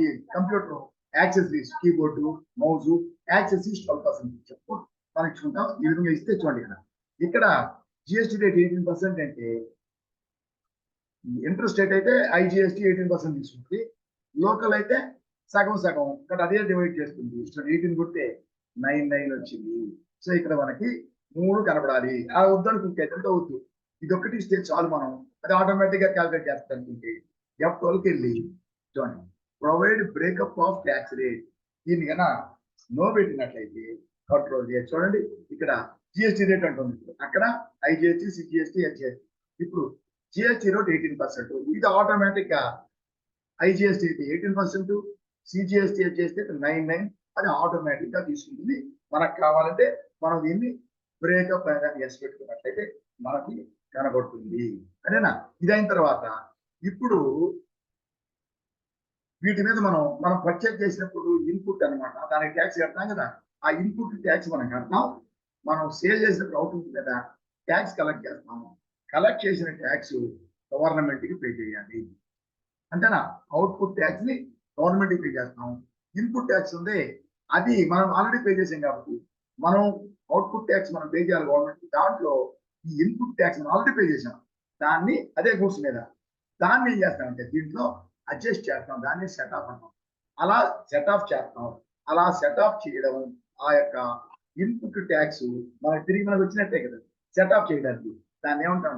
ఈ computer accessories, keyboard, mouse accessories 12% ఇచ్చాము, పరీక్షుకుంటాం. ఈ విధంగా ఇస్తే చూడండి ఇక్కడ జిఎస్టీ రేట్ 18% అంటే ఇంట్రెస్ట్ రేట్ అయితే ఐజిఎస్టీ 18% తీసుకుంటుంది. లోకల్ అయితే సగం సగం, ఇక్కడ అదే డివైడ్ చేస్తుంది. 18 కొట్టే 99 వచ్చింది. సో ఇక్కడ మనకి 3 కనపడాలి. ఆ వద్దు అనుకుంటే ఎంత వద్దు, ఇది ఒకటి ఇస్తే చాలు, మనం అది ఆటోమేటిక్ గా క్యాల్కులేట్ చేస్తాం అనుకుంటే F12కి వెళ్ళి చూడండి provide breakup of tax rate, దీన్ని కన్నా నో పెట్టినట్లయితే కంట్రోల్ చేయాలి. చూడండి ఇక్కడ జిఎస్టీ రేట్ అంటుంది, అక్కడ ఐజిఎస్టీ, సిజిఎస్టీ, హెచ్జిఎస్టీ. ఇప్పుడు జిఎస్టీ రేట్ 18%, ఇది ఆటోమేటిక్ గా ఐజిఎస్టీ అయితే 18%, సిజిఎస్టీ హెచ్జిఎస్టీ 99, అది ఆటోమేటిక్ గా తీసుకుంటుంది. మనకు కావాలంటే మనం దీన్ని బ్రేకప్ ఎస్ పెట్టుకున్నట్లయితే మనకి కనబడుతుంది. అదేనా? ఇదైన తర్వాత ఇప్పుడు వీటి మీద మనం పర్చేజ్ చేసినప్పుడు ఇన్పుట్ అనమాట, దానికి ట్యాక్స్ కడతాం కదా, ఆ ఇన్పుట్ ట్యాక్స్ మనం కడతాం. మనం సేల్ చేసినప్పుడు అవుతుంది కదా, ట్యాక్స్ కలెక్ట్ చేస్తాం. కలెక్ట్ చేసిన ట్యాక్స్ గవర్నమెంట్ కి పే చేయాలి. అంతేనా? అవుట్పుట్ ట్యాక్స్ ని గవర్నమెంట్ పే చేస్తాం. ఇన్పుట్ ట్యాక్స్ ఉంది, అది మనం ఆల్రెడీ పే చేసాం కాబట్టి మనం అవుట్పుట్ ట్యాక్స్ మనం పే చేయాలి గవర్నమెంట్. దాంట్లో ఈ ఇన్పుట్ ట్యాక్స్ మనం ఆల్రెడీ పే చేసాం, దాన్ని అదే గూడ్స్ మీద దాన్ని ఏం చేస్తామంటే దీంట్లో అడ్జస్ట్ చేస్తాం, దాన్ని సెట్ ఆఫ్ అంటాం. అలా సెట్ ఆఫ్ చేస్తాం. అలా సెట్ ఆఫ్ చేయడం, ఆ యొక్క ఇన్పుట్ ట్యాక్స్ మనకి తిరిగి మనకు వచ్చినట్టే కదా సెట్ ఆఫ్ చేయడానికి. దాన్ని ఏమంటాం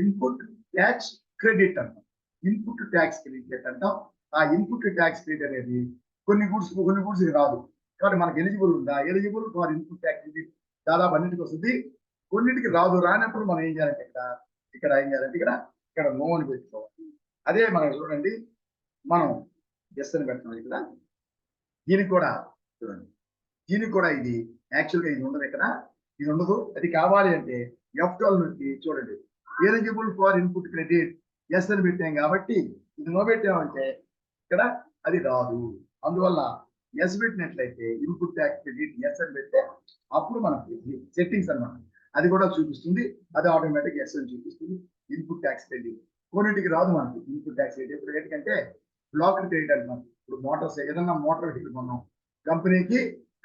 ఇన్పుట్ ట్యాక్స్ క్రెడిట్ అంటాం. ఇన్పుట్ ట్యాక్స్ క్రెడిట్ అంటాం. ఆ ఇన్పుట్ ట్యాక్స్ క్రెడిట్ అనేది కొన్ని గూడ్స్ రాదు కాబట్టి మనకి ఎలిజిబుల్ ఉందా, eligible for input tax credit దాదాపు అన్నింటికి వస్తుంది. కొన్నిటికి రాదు, రానప్పుడు మనం ఏం చేయాలంటే ఇక్కడ ఏం చేయాలంటే ఇక్కడ నో అని పెట్టుకోవాలి. అదే మనం చూడండి, మనం ఎస్ అని పెడతాం ఇక్కడ. దీనికి కూడా చూడండి, దీనికి కూడా ఇది యాక్చువల్గా ఇది ఉండదు, ఇది ఉండదు. అది కావాలి అంటే F12 నుంచి చూడండి, eligible for input credit yes అని పెట్టాం కాబట్టి ఇది నో పెట్టామంటే ఇక్కడ అది రాదు. అందువల్ల ఎస్ పెట్టినట్లయితే ఇన్పుట్ ట్యాక్స్ క్రెడిట్ ఎస్ అని పెడితే అప్పుడు మనకి సెట్టింగ్స్ అన్నమాట అది కూడా చూపిస్తుంది. అది ఆటోమేటిక్ ఎస్ అని చూపిస్తుంది. ఇన్పుట్ ట్యాక్స్ క్రెడిట్ కొన్నిటికి రాదు మనకి ఇన్పుట్ ట్యాక్స్ క్రెడిట్. ఇప్పుడు ఏంటంటే బ్లాక్ క్రెడిట్ అంటున్నాం. ఇప్పుడు మోటార్స్ ఏదన్నా మోటార్ వెహికల్ కొన్నాం,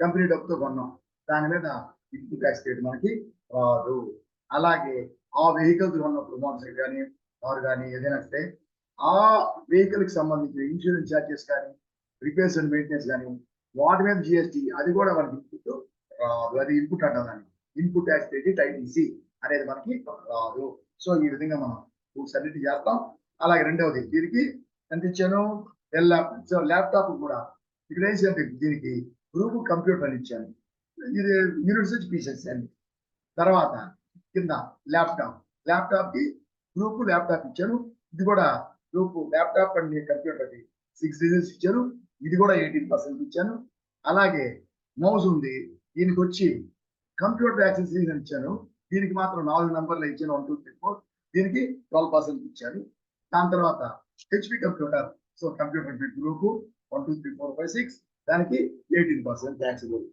కంపెనీ డబ్బుతో కొన్నాం, దాని మీద ఇన్పుట్ ట్యాక్స్ క్రెడిట్ మనకి రాదు. అలాగే ఆ వెహికల్స్ ఉన్నప్పుడు మోటార్ సైకిల్ కానీ కారు కానీ ఏదైనా సరే ఆ వెహికల్ కి సంబంధించిన ఇన్సూరెన్స్ ఛార్జెస్ కానీ రిపేర్స్ అండ్ మెయింటెనెన్స్ కానీ వాటి మీద జిఎస్టీ అది కూడా మనకి ఇన్పుట్ రాదు. అది ఇన్పుట్ అంటాం దాన్ని. ఇన్పుట్ ట్యాక్స్ క్రెడిట్ ఐటీసీ అనేది మనకి రాదు. సో ఈ విధంగా మనం బుక్స్ అన్నిటి చేస్తాం. అలాగే రెండవది దీనికి ఎంత ఇచ్చాను, ల్యాప్టాప్ కూడా ఇక్కడ ఏంటంటే దీనికి గ్రూప్ కంప్యూటర్ అని ఇచ్చాను. ఇది యూనిట్స్ వచ్చి పీసెస్ అండి. తర్వాత కింద ల్యాప్టాప్ కి గ్రూప్ ల్యాప్టాప్ ఇచ్చాను. ఇది కూడా గ్రూప్ ల్యాప్టాప్ అండ్ కంప్యూటర్ కి 6 డిజిట్స్ ఇచ్చాను. ఇది కూడా 18% ఇచ్చాను. అలాగే మౌస్ ఉంది, దీనికి వచ్చి కంప్యూటర్ యాక్సెసరీస్ అని ఇచ్చాను. దీనికి మాత్రం 4 నంబర్లు ఇచ్చాను, 1 2 3 4. దీనికి 12% ఇచ్చాను. దాని తర్వాత HP computer, so computer group 1 2 3 4 5 6 దానికి 18% ట్యాక్సిబుల్.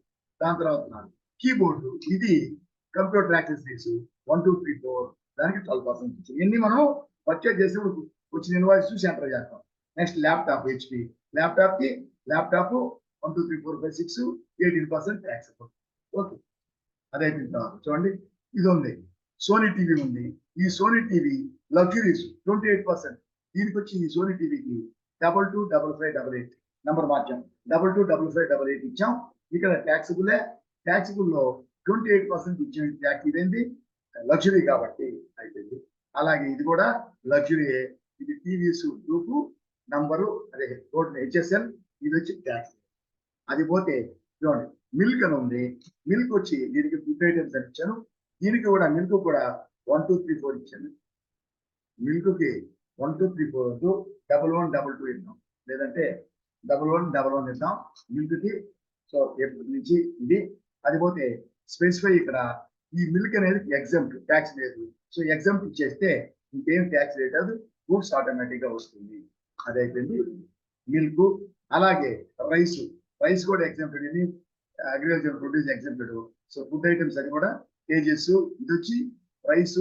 దాని తర్వాత కీబోర్డు, ఇది కంప్యూటర్ యాక్సెసరీస్ 1 2 3 4 దానికి 12% ఇచ్చాను. ఇవన్నీ మనం పర్చేజ్ చేసేప్పుడు వచ్చిన ఇన్వాయిస్ చూసి ఎంటర్ చేస్తాం. Next laptop HP, laptop 1 2 3 4 5 6 18% taxable. Okay, అదే చూడండి. ఇది ఉంది, సోనీ టీవీ ఉంది. ఈ సోనీ టీవీ లగ్జరీస్ 28%. దీనికి వచ్చి ఈ సోనీ టీవీకి 225588 నంబర్ మార్చాం, 225588 ఇచ్చాం. ఇక్కడ ట్యాక్సిబుల్ లో 28% ఇచ్చిన ట్యాక్స్. ఇదేంటి లగ్జరీ కాబట్టి అయిపోయింది. అలాగే ఇది కూడా లగ్జరీ, ఇది టీవీస్ గ్రూప్ నంబరు అదే టోటల్ హెచ్ఎస్ఎల్, ఇది వచ్చి ట్యాక్స్. అది పోతే చూడండి మిల్క్ అని ఉంది. మిల్క్ వచ్చి దీనికి ఫుడ్ ఐటమ్స్ అని ఇచ్చాను. దీనికి కూడా మిల్క్ కూడా 1 2 3 4 ఇచ్చాను. మిల్క్ కి 1 2 3 4 వద్దు, 11 22 ఇద్దాం, లేదంటే 11 ఇద్దాం మిల్క్ కి. సో ఎప్పటి నుంచి ఇది అది పోతే స్పెసిఫై ఇక్కడ ఈ మిల్క్ అనేది ఎగ్జామ్ట్, ట్యాక్స్ లేదు. సో ఎగ్జామ్ట్ ఇచ్చేస్తే ఇంకేం ట్యాక్స్ రేట్ అది గూడ్స్ ఆటోమేటిక్ గా వస్తుంది. అదైపోయింది మిల్క్. అలాగే రైస్ కూడా ఎగ్జామ్టెడ్, ఇది agriculture produce exempted. So food items అది కూడా కేజెస్. ఇది వచ్చి రైస్,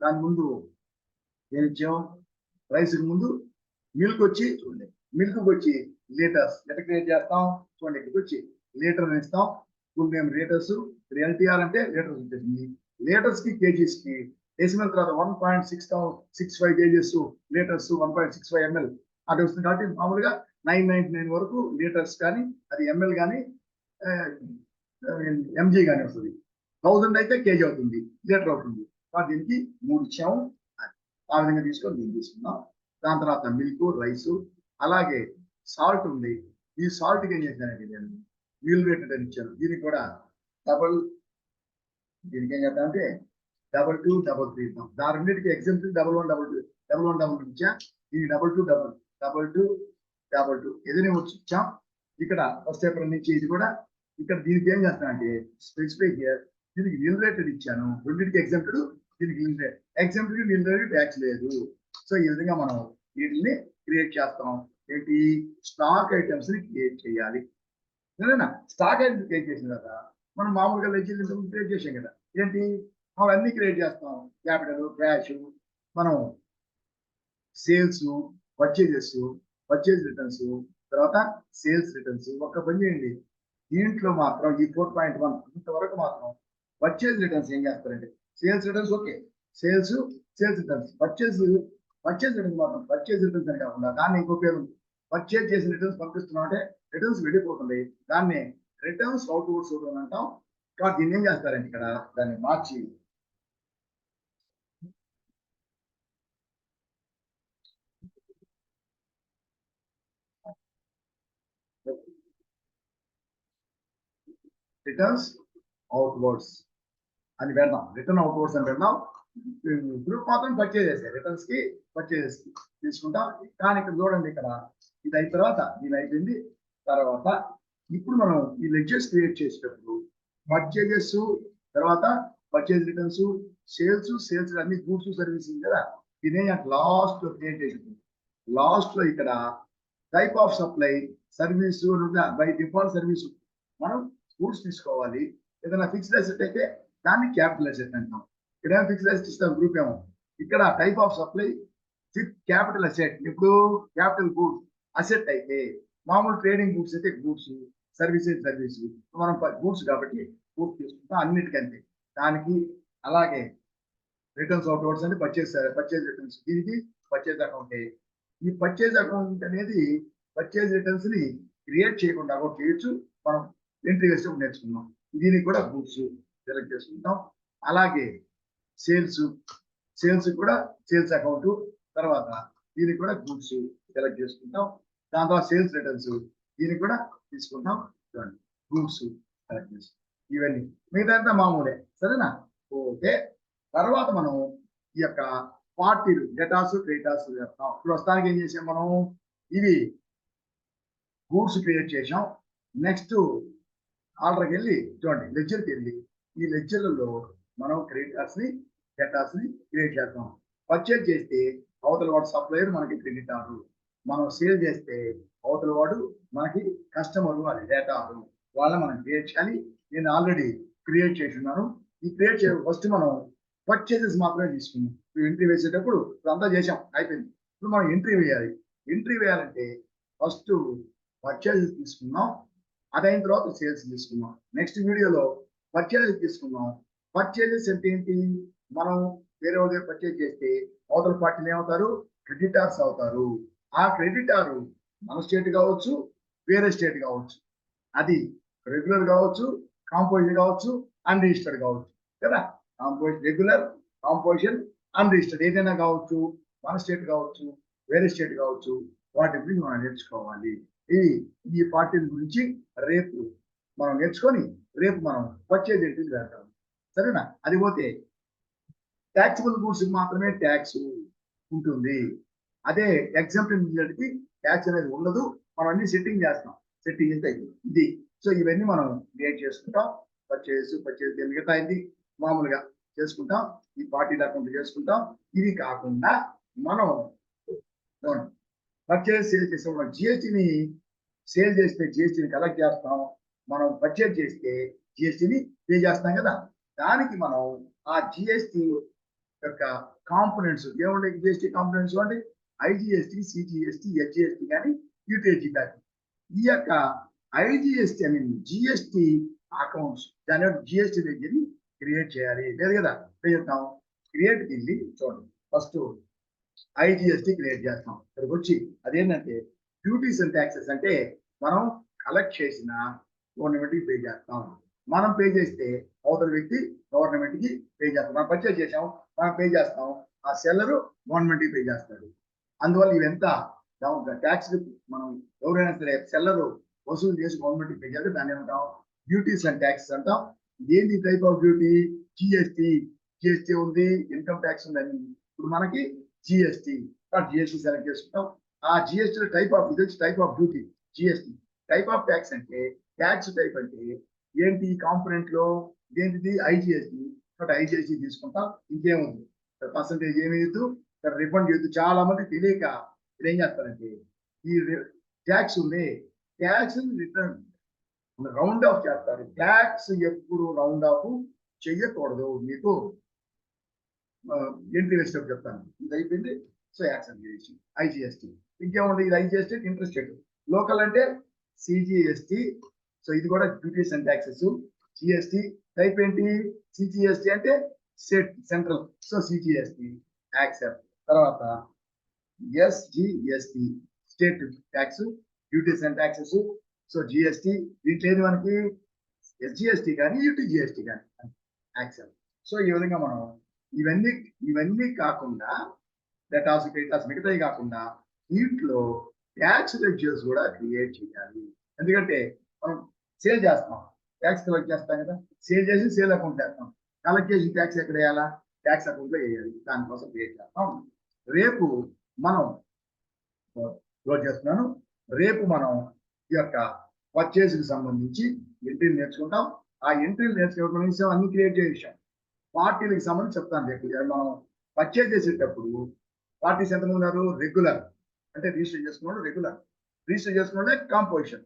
దాని ముందు ఏమి ఇచ్చాం, రైస్ ముందు మిల్క్ వచ్చి చూడండి, మిల్క్ వచ్చి లీటర్స్ ఎట్లా క్రియేట్ చేస్తాం చూడండి. ఇక్కడికి వచ్చి లీటర్ అని ఇస్తాం, ఫుల్ నేమ్ లీటర్స్. ఎల్టీఆర్ అంటే లీటర్స్ వచ్చేసింది. లీటర్స్ కి కేజీస్ కి డెసిమల్ తర్వాత 1.65 కేజీస్ లీటర్స్ 1.65 ml అటు వస్తుంది. కాబట్టి మామూలుగా 999 వరకు లీటర్స్ కానీ అది ఎంఎల్ కానీ ఎంజీ కానీ వస్తుంది. 1000 అయితే కేజీ అవుతుంది, లీటర్ అవుతుంది. కాబట్టి దీనికి 3 ఇచ్చాము. ఆ విధంగా తీసుకొని దీన్ని తీసుకున్నాం. దాని తర్వాత మిల్క్, రైస్, అలాగే సాల్ట్ ఉంది. ఈ సాల్ట్కి ఏం చేశానంటే నేను మీల్ రేటెడ్ అని ఇచ్చాను. దీనికి కూడా దీనికి ఏం చేద్దామంటే 2233 ఇద్దాం. దాని రెండింటికి ఎగ్జాంపుల్ 1122 ఇచ్చా. దీనికి 2222 ఏదైనా వచ్చి ఇచ్చాం. ఇక్కడ ఫస్ట్ ఏప్రిల్ నుంచి ఇది కూడా ఇక్కడ దీనికి ఏం చేస్తానంటే స్పెసిఫై హియర్ దీనికి మీల్ రేటెడ్ ఇచ్చాను. రెండింటికి ఎగ్జాంపుల్, దీనికి ఎగ్జాంపుల్ మీల్ రేటెడ్ ట్యాక్స్ లేదు. సో ఈ విధంగా మనం వీటిని క్రియేట్ చేస్తాం. ఏంటి స్టాక్ ఐటమ్స్ ని క్రియేట్ చేయాలి. సరేనా? స్టాక్ ఐటమ్స్ క్రియేట్ చేసిన తర్వాత మనం మామూలుగా లెడ్జర్ క్రియేట్ చేసాం కదా, ఏంటి మనం అన్ని క్రియేట్ చేస్తాం. క్యాపిటల్, క్యాష్, మనం సేల్స్, పర్చేజెస్, పర్చేజ్ రిటర్న్స్, తర్వాత సేల్స్ రిటర్న్స్. ఒక్క పని చేయండి, దీంట్లో మాత్రం ఈ 4.1 ఇంతవరకు మాత్రం పర్చేజ్ రిటర్న్స్ ఏం చేస్తారంటే sales returns okay, sales returns, purchase returns మాత్రం పర్చేజ్ రిటర్న్స్ అని కాకుండా దాన్ని ఇంకో పేరు పర్చేజ్ చేసిన రిటర్న్స్ పంపిస్తున్నాం అంటే రిటర్న్స్ వెళ్ళిపోతుంది, దాన్ని రిటర్న్స్ అవుట్వర్డ్స్ అని అంటాం. కాబట్టి దీన్ని ఏం చేస్తారంటే ఇక్కడ దాన్ని మార్చి రిటర్న్స్ అవుట్వర్డ్స్ అని పెడదాం, రిటర్న్ అవుట్వర్డ్స్ అని పెడదాం. గ్రూప్ మాత్రం పర్చేజ్ చేసే రిటర్న్స్ కి పర్చేజెస్ తీసుకుంటాం. కానీ ఇక్కడ చూడండి, ఇక్కడ ఇది అయిన తర్వాత దీని అయిపోయింది. తర్వాత ఇప్పుడు మనం ఈ లెడ్జర్స్ క్రియేట్ చేసేటప్పుడు పర్చేజెస్, తర్వాత పర్చేజ్ రిటర్న్స్, సేల్స్ అన్ని గూడ్స్ సర్వీసింగ్ కదా, ఇదే లాస్ట్ లో క్రియేట్ చేసింది. లాస్ట్ లో ఇక్కడ type of supply service by default service మనం గూడ్స్ తీసుకోవాలి. ఏదైనా ఫిక్స్డ్ అసెట్ అయితే దాన్ని క్యాపిటల్ అసెట్ అంటాం. ఇక్కడ ఫిక్స్డ్ అసెట్ ఇస్తాం గ్రూప్ ఏమో. ఇక్కడ type of supply capital asset, ఇప్పుడు క్యాపిటల్ గూడ్స్ అసెట్ అయితే, మామూలు ట్రేడింగ్ గూడ్స్ అయితే గూడ్స్, సర్వీస్ మనం గూడ్స్ కాబట్టి గూడ్స్ తీసుకుంటాం అన్నిటికంటే. దానికి అలాగే రిటర్న్స్ అవుట్వర్డ్స్ అంటే పర్చేజ్ రిటర్న్స్, దీనికి పర్చేజ్ అకౌంట్. ఈ పర్చేజ్ అకౌంట్ అనేది పర్చేజ్ రిటర్న్స్ ని క్రియేట్ చేయకుండా అకౌంట్ చేయొచ్చు, మనం ఎంట్రీ వేసేటప్పుడు నేర్చుకున్నాం. దీనికి కూడా గూడ్స్ సెలెక్ట్ చేసుకుంటాం. అలాగే సేల్స్ కూడా సేల్స్ అకౌంట్, తర్వాత దీనికి కూడా గూడ్స్ సెలెక్ట్ చేసుకుంటాం. దాని తర్వాత సేల్స్ రిటర్న్స్, దీనికి కూడా తీసుకుంటాం, చూడండి గూడ్స్ సెలెక్ట్ చేసుకుంటాం. ఇవన్నీ మిగతా మామూలే, సరేనా? ఓకే. తర్వాత మనం ఈ యొక్క పార్టీలు డేటాస్ క్రెడిటార్స్ చేస్తాం. ఇప్పుడు ప్రస్తుతానికి ఏం చేసాం మనం, ఇవి గూడ్స్ క్రియేట్ చేసాం. నెక్స్ట్ ఆర్డర్కి వెళ్ళి చూడండి, లెడ్జర్కి వెళ్ళి ఈ లెడ్జర్లలో మనం క్రెడిటార్స్ ని డేటాస్ ని క్రియేట్ చేస్తాం. పర్చేజ్ చేస్తే అవతల వాడు సప్లయర్ మనకి క్రెడిటారు, మనం సేల్ చేస్తే అవతల వాడు మనకి కస్టమర్, అది డేటారు, వాళ్ళ మనం క్రియేట్ చేయాలి. నేను ఆల్రెడీ క్రియేట్ చేసి ఉన్నాను. ఈ క్రియేట్ చే ఫస్ట్ మనం పర్చేజెస్ మాత్రమే తీసుకున్నాం. ఎంట్రీ వేసేటప్పుడు ఇప్పుడు అంతా చేసాం, అయిపోయింది. ఇప్పుడు మనం ఎంట్రీ వేయాలి. ఎంట్రీ వేయాలంటే ఫస్ట్ పర్చేజెస్ తీసుకున్నాం, అదైన తర్వాత సేల్స్ తీసుకున్నాం. నెక్స్ట్ వీడియోలో పర్చేజెస్ తీసుకున్నాం. పర్చేజెస్ అంటే ఏంటి, మనం వేరే వాళ్ళ దగ్గర పర్చేజ్ చేస్తే అవతల పార్టీలు ఏమవుతారు, క్రెడిటార్స్ అవుతారు. ఆ క్రెడిటారు మన స్టేట్ కావచ్చు, వేరే స్టేట్ కావచ్చు, అది రెగ్యులర్ కావచ్చు, కాంపోజిషన్ కావచ్చు, అన్రిజిస్టర్డ్ కావచ్చు కదా. రెగ్యులర్, కాంపోజిషన్, అన్రిజిస్టర్డ్ ఏదైనా కావచ్చు, మన స్టేట్ కావచ్చు, వేరే స్టేట్ కావచ్చు, వాటి గురించి మనం నేర్చుకోవాలి. ఈ పార్టీల గురించి రేపు మనం నేర్చుకొని రేపు మనం పర్చేజ్ ఎంట్రీలు పెడతాం, సరేనా? అది పోతే ట్యాక్సిబుల్ గూడ్స్ మాత్రమే ట్యాక్స్ ఉంటుంది. అదే ఎగ్జాంపుల్ కి ట్యాక్స్ అనేది ఉండదు. మనం అన్ని సెట్టింగ్ చేస్తాం, సెట్టింగ్ చేస్తే ఇది. సో ఇవన్నీ మనం క్రియేట్ చేసుకుంటాం. పర్చేజ్ మిగతా ఇది మామూలుగా చేసుకుంటాం. ఈ పార్టీ అకౌంట్ చేసుకుంటాం. ఇది కాకుండా మనం పర్చేజ్ సేల్ చేస్తాం, జిఎస్టీని సేల్ చేస్తే జిఎస్టీని కలెక్ట్ చేస్తాం. మనం పర్చేజ్ చేస్తే జిఎస్టీని పే చేస్తాం కదా. దానికి మనం ఆ జిఎస్టీ యొక్క కాంపోనెంట్స్ ఏముండే, జిఎస్టీ కాంపోనెంట్స్ అంటే ఐజిఎస్టీ, సిజిఎస్టీ, హెచ్జిఎస్టీ కానీ యూటీఎస్టీ కానీ. ఈ యొక్క IGST I mean GST accounts, దాని జిఎస్టీ దగ్గర క్రియేట్ చేయాలి, లేదు కదా. చేస్తాం, క్రియేట్కి వెళ్ళి చూడండి, ఫస్ట్ ఐజిఎస్టీ క్రియేట్ చేస్తాం. ఇక్కడికి వచ్చి అదేంటంటే డ్యూటీస్ అండ్ ట్యాక్సెస్, అంటే మనం కలెక్ట్ చేసిన గవర్నమెంట్కి పే చేస్తాం. మనం పే చేస్తే అవతల వ్యక్తి గవర్నమెంట్ కి పే చేస్తాం. మనం పర్చేజ్ చేసాం, మనం పే చేస్తాం, ఆ సెల్లరు గవర్నమెంట్ కి పే చేస్తాడు. అందువల్ల ఇవెంత ట్యాక్స్ మనం ఎవరైనా సరే సెల్లరు వసూలు చేసి గవర్నమెంట్ కి పే చేస్తే దాన్ని ఏమంటాం, డ్యూటీస్ అండ్ ట్యాక్సెస్ అంటాం. ఏంటి టైప్ ఆఫ్ డ్యూటీ, జిఎస్టీ ఉంది, ఇన్కమ్ ట్యాక్స్ ఉందని. ఇప్పుడు మనకి జిఎస్టీ సెలెక్ట్ చేసుకుంటాం. ఆ జిఎస్టీ టైప్ ఆఫ్, ఇది వచ్చి type of duty GST. Type of tax అంటే ట్యాక్స్ టైప్ అంటే ఏంటి, కాంపోనెంట్ లో ఏంటిది, ఐజిఎస్టీ. ఐజిఎస్టీ తీసుకుంటాం. ఇంకేముంది, పర్సంటేజ్ ఏమి ఇద్దు, రిఫండ్ చేయొద్దు. చాలా మంది తెలియక ఇప్పుడు ఏం చేస్తారంటే ఈ ట్యాక్స్ ఉంది, ట్యాక్స్ రిటర్న్ రౌండ్ ఆఫ్ చేస్తారు. ట్యాక్స్ ఎప్పుడు రౌండ్ ఆఫ్ చెయ్యకూడదు. మీకు ఎంట్రీ వేసేటప్పుడు చెప్తాను. ఇది అయిపోయింది. సో యాక్షన్ ఐజిఎస్టీ ఇంకేముంది, ఇది ఐజిఎస్టీ ఇంట్రెస్టెడ్. లోకల్ అంటే సిజిఎస్టి. సో ఇది కూడా duties and taxes. GST type ఏంటి, సిజిఎస్టి అంటే state central, so CGST accept. తర్వాత SGST state tax, duties and taxes. So GST దీంట్లో ఏది మనకి ఎస్జిఎస్టి కానీ యూటీజిఎస్టి కానీ యాక్సెప్ట్. సో ఈ విధంగా మనం ఇవన్నీ కాకుండా డేటాస్ క్రెడిటాస్ మిగతాయి కాకుండా వీటిలో ట్యాక్స్ లెడ్జర్స్ కూడా క్రియేట్ చేయాలి. ఎందుకంటే మనం సేల్ చేస్తాం, ట్యాక్స్ కలెక్ట్ చేస్తాం కదా, సేల్ చేసి సేల్ అకౌంట్ చేస్తాం. కలెక్ట్ చేసి ట్యాక్స్ ఎక్కడ వేయాలా, ట్యాక్స్ అకౌంట్ లో వేయాలి. దానికోసం క్రియేట్ చేస్తాం. రేపు మనం క్లోజ్ చేస్తున్నాను. రేపు మనం ఈ యొక్క పర్చేస్ కి సంబంధించి ఎంట్రీలు నేర్చుకుంటాం. ఆ ఎంట్రీలు నేర్చుకోవడం అన్ని క్రియేట్ చేసాం. పార్టీలకు సంబంధించి చెప్తాను రేపు. మనం పర్చేజ్ చేసేటప్పుడు పార్టీస్ ఎంతమంది ఉన్నారు, రెగ్యులర్ అంటే రిజిస్టర్ చేసుకున్నాడు, రెగ్యులర్ రిజిస్టర్ చేసుకున్నాడే composition,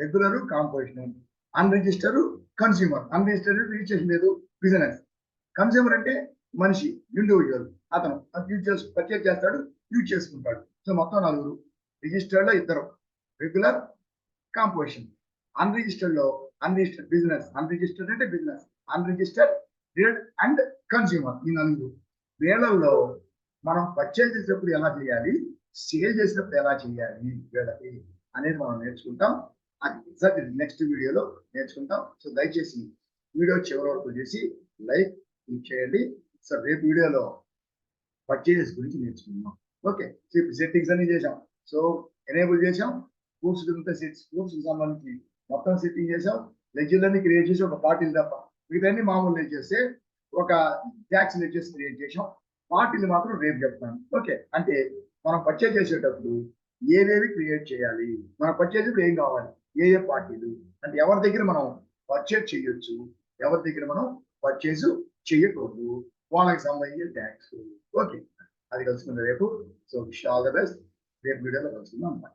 regular composition, unregister consumer. Unregistered registration లేదు, బిజినెస్. కన్స్యూమర్ అంటే మనిషి, ఇండివిజువల్, అతను పర్చేజ్ చేస్తాడు, యూజ్ చేసుకుంటాడు. సో మొత్తం 4. రిజిస్టర్డ్ లో 2, రెగ్యులర్ కాంపోజిషన్. అన్రిజిస్టర్డ్ లో అన్రిజిస్టర్డ్ బిజినెస్, అన్రిజిస్టర్డ్ అంటే business, unregistered trade and consumer. ఈ 4 వేళల్లో మనం పర్చేజ్ చేసేటప్పుడు ఎలా చేయాలి, సేల్ చేసినప్పుడు ఎలా చేయాలి వీళ్ళకి అనేది మనం నేర్చుకుంటాం. అది నెక్స్ట్ వీడియోలో నేర్చుకుంటాం. సో దయచేసి వీడియో చివరి వరకు చేసి లైక్ చేయండి. సో రేపు వీడియోలో పర్చేజెస్ గురించి నేర్చుకుందాం. ఓకే, సో ఇప్పుడు సెట్టింగ్స్ అన్ని చేసాం. సో ఎనేబుల్ చేసాం, గ్రూప్స్ గ్రూప్స్ కి సంబంధించి మొత్తం సెట్టింగ్ చేసాం. లెడ్జర్లన్నీ క్రియేట్ చేసి ఒక పార్టీలు తప్ప మిగతాన్ని మామూలు లెడ్జర్స్, ఒక ట్యాక్స్ లెడ్జర్స్ క్రియేట్ చేసాం. పార్టీలు మాత్రం రేపు చెప్తాను. ఓకే, అంటే మనం పర్చేజ్ చేసేటప్పుడు ఏవేవి క్రియేట్ చేయాలి, మన పర్చేజ్ ఏం కావాలి, ఏ పార్టీలు అంటే ఎవరి దగ్గర మనం పర్చేజ్ చేయొచ్చు, ఎవరి దగ్గర మనం పర్చేజ్ చేయకూడదు, వాళ్ళకి సంబంధించిన ట్యాక్స్. ఓకే, అది కలుసుకుందాం రేపు. So wish all the best. రేపు వీడియోలో కలుసుకుందాం.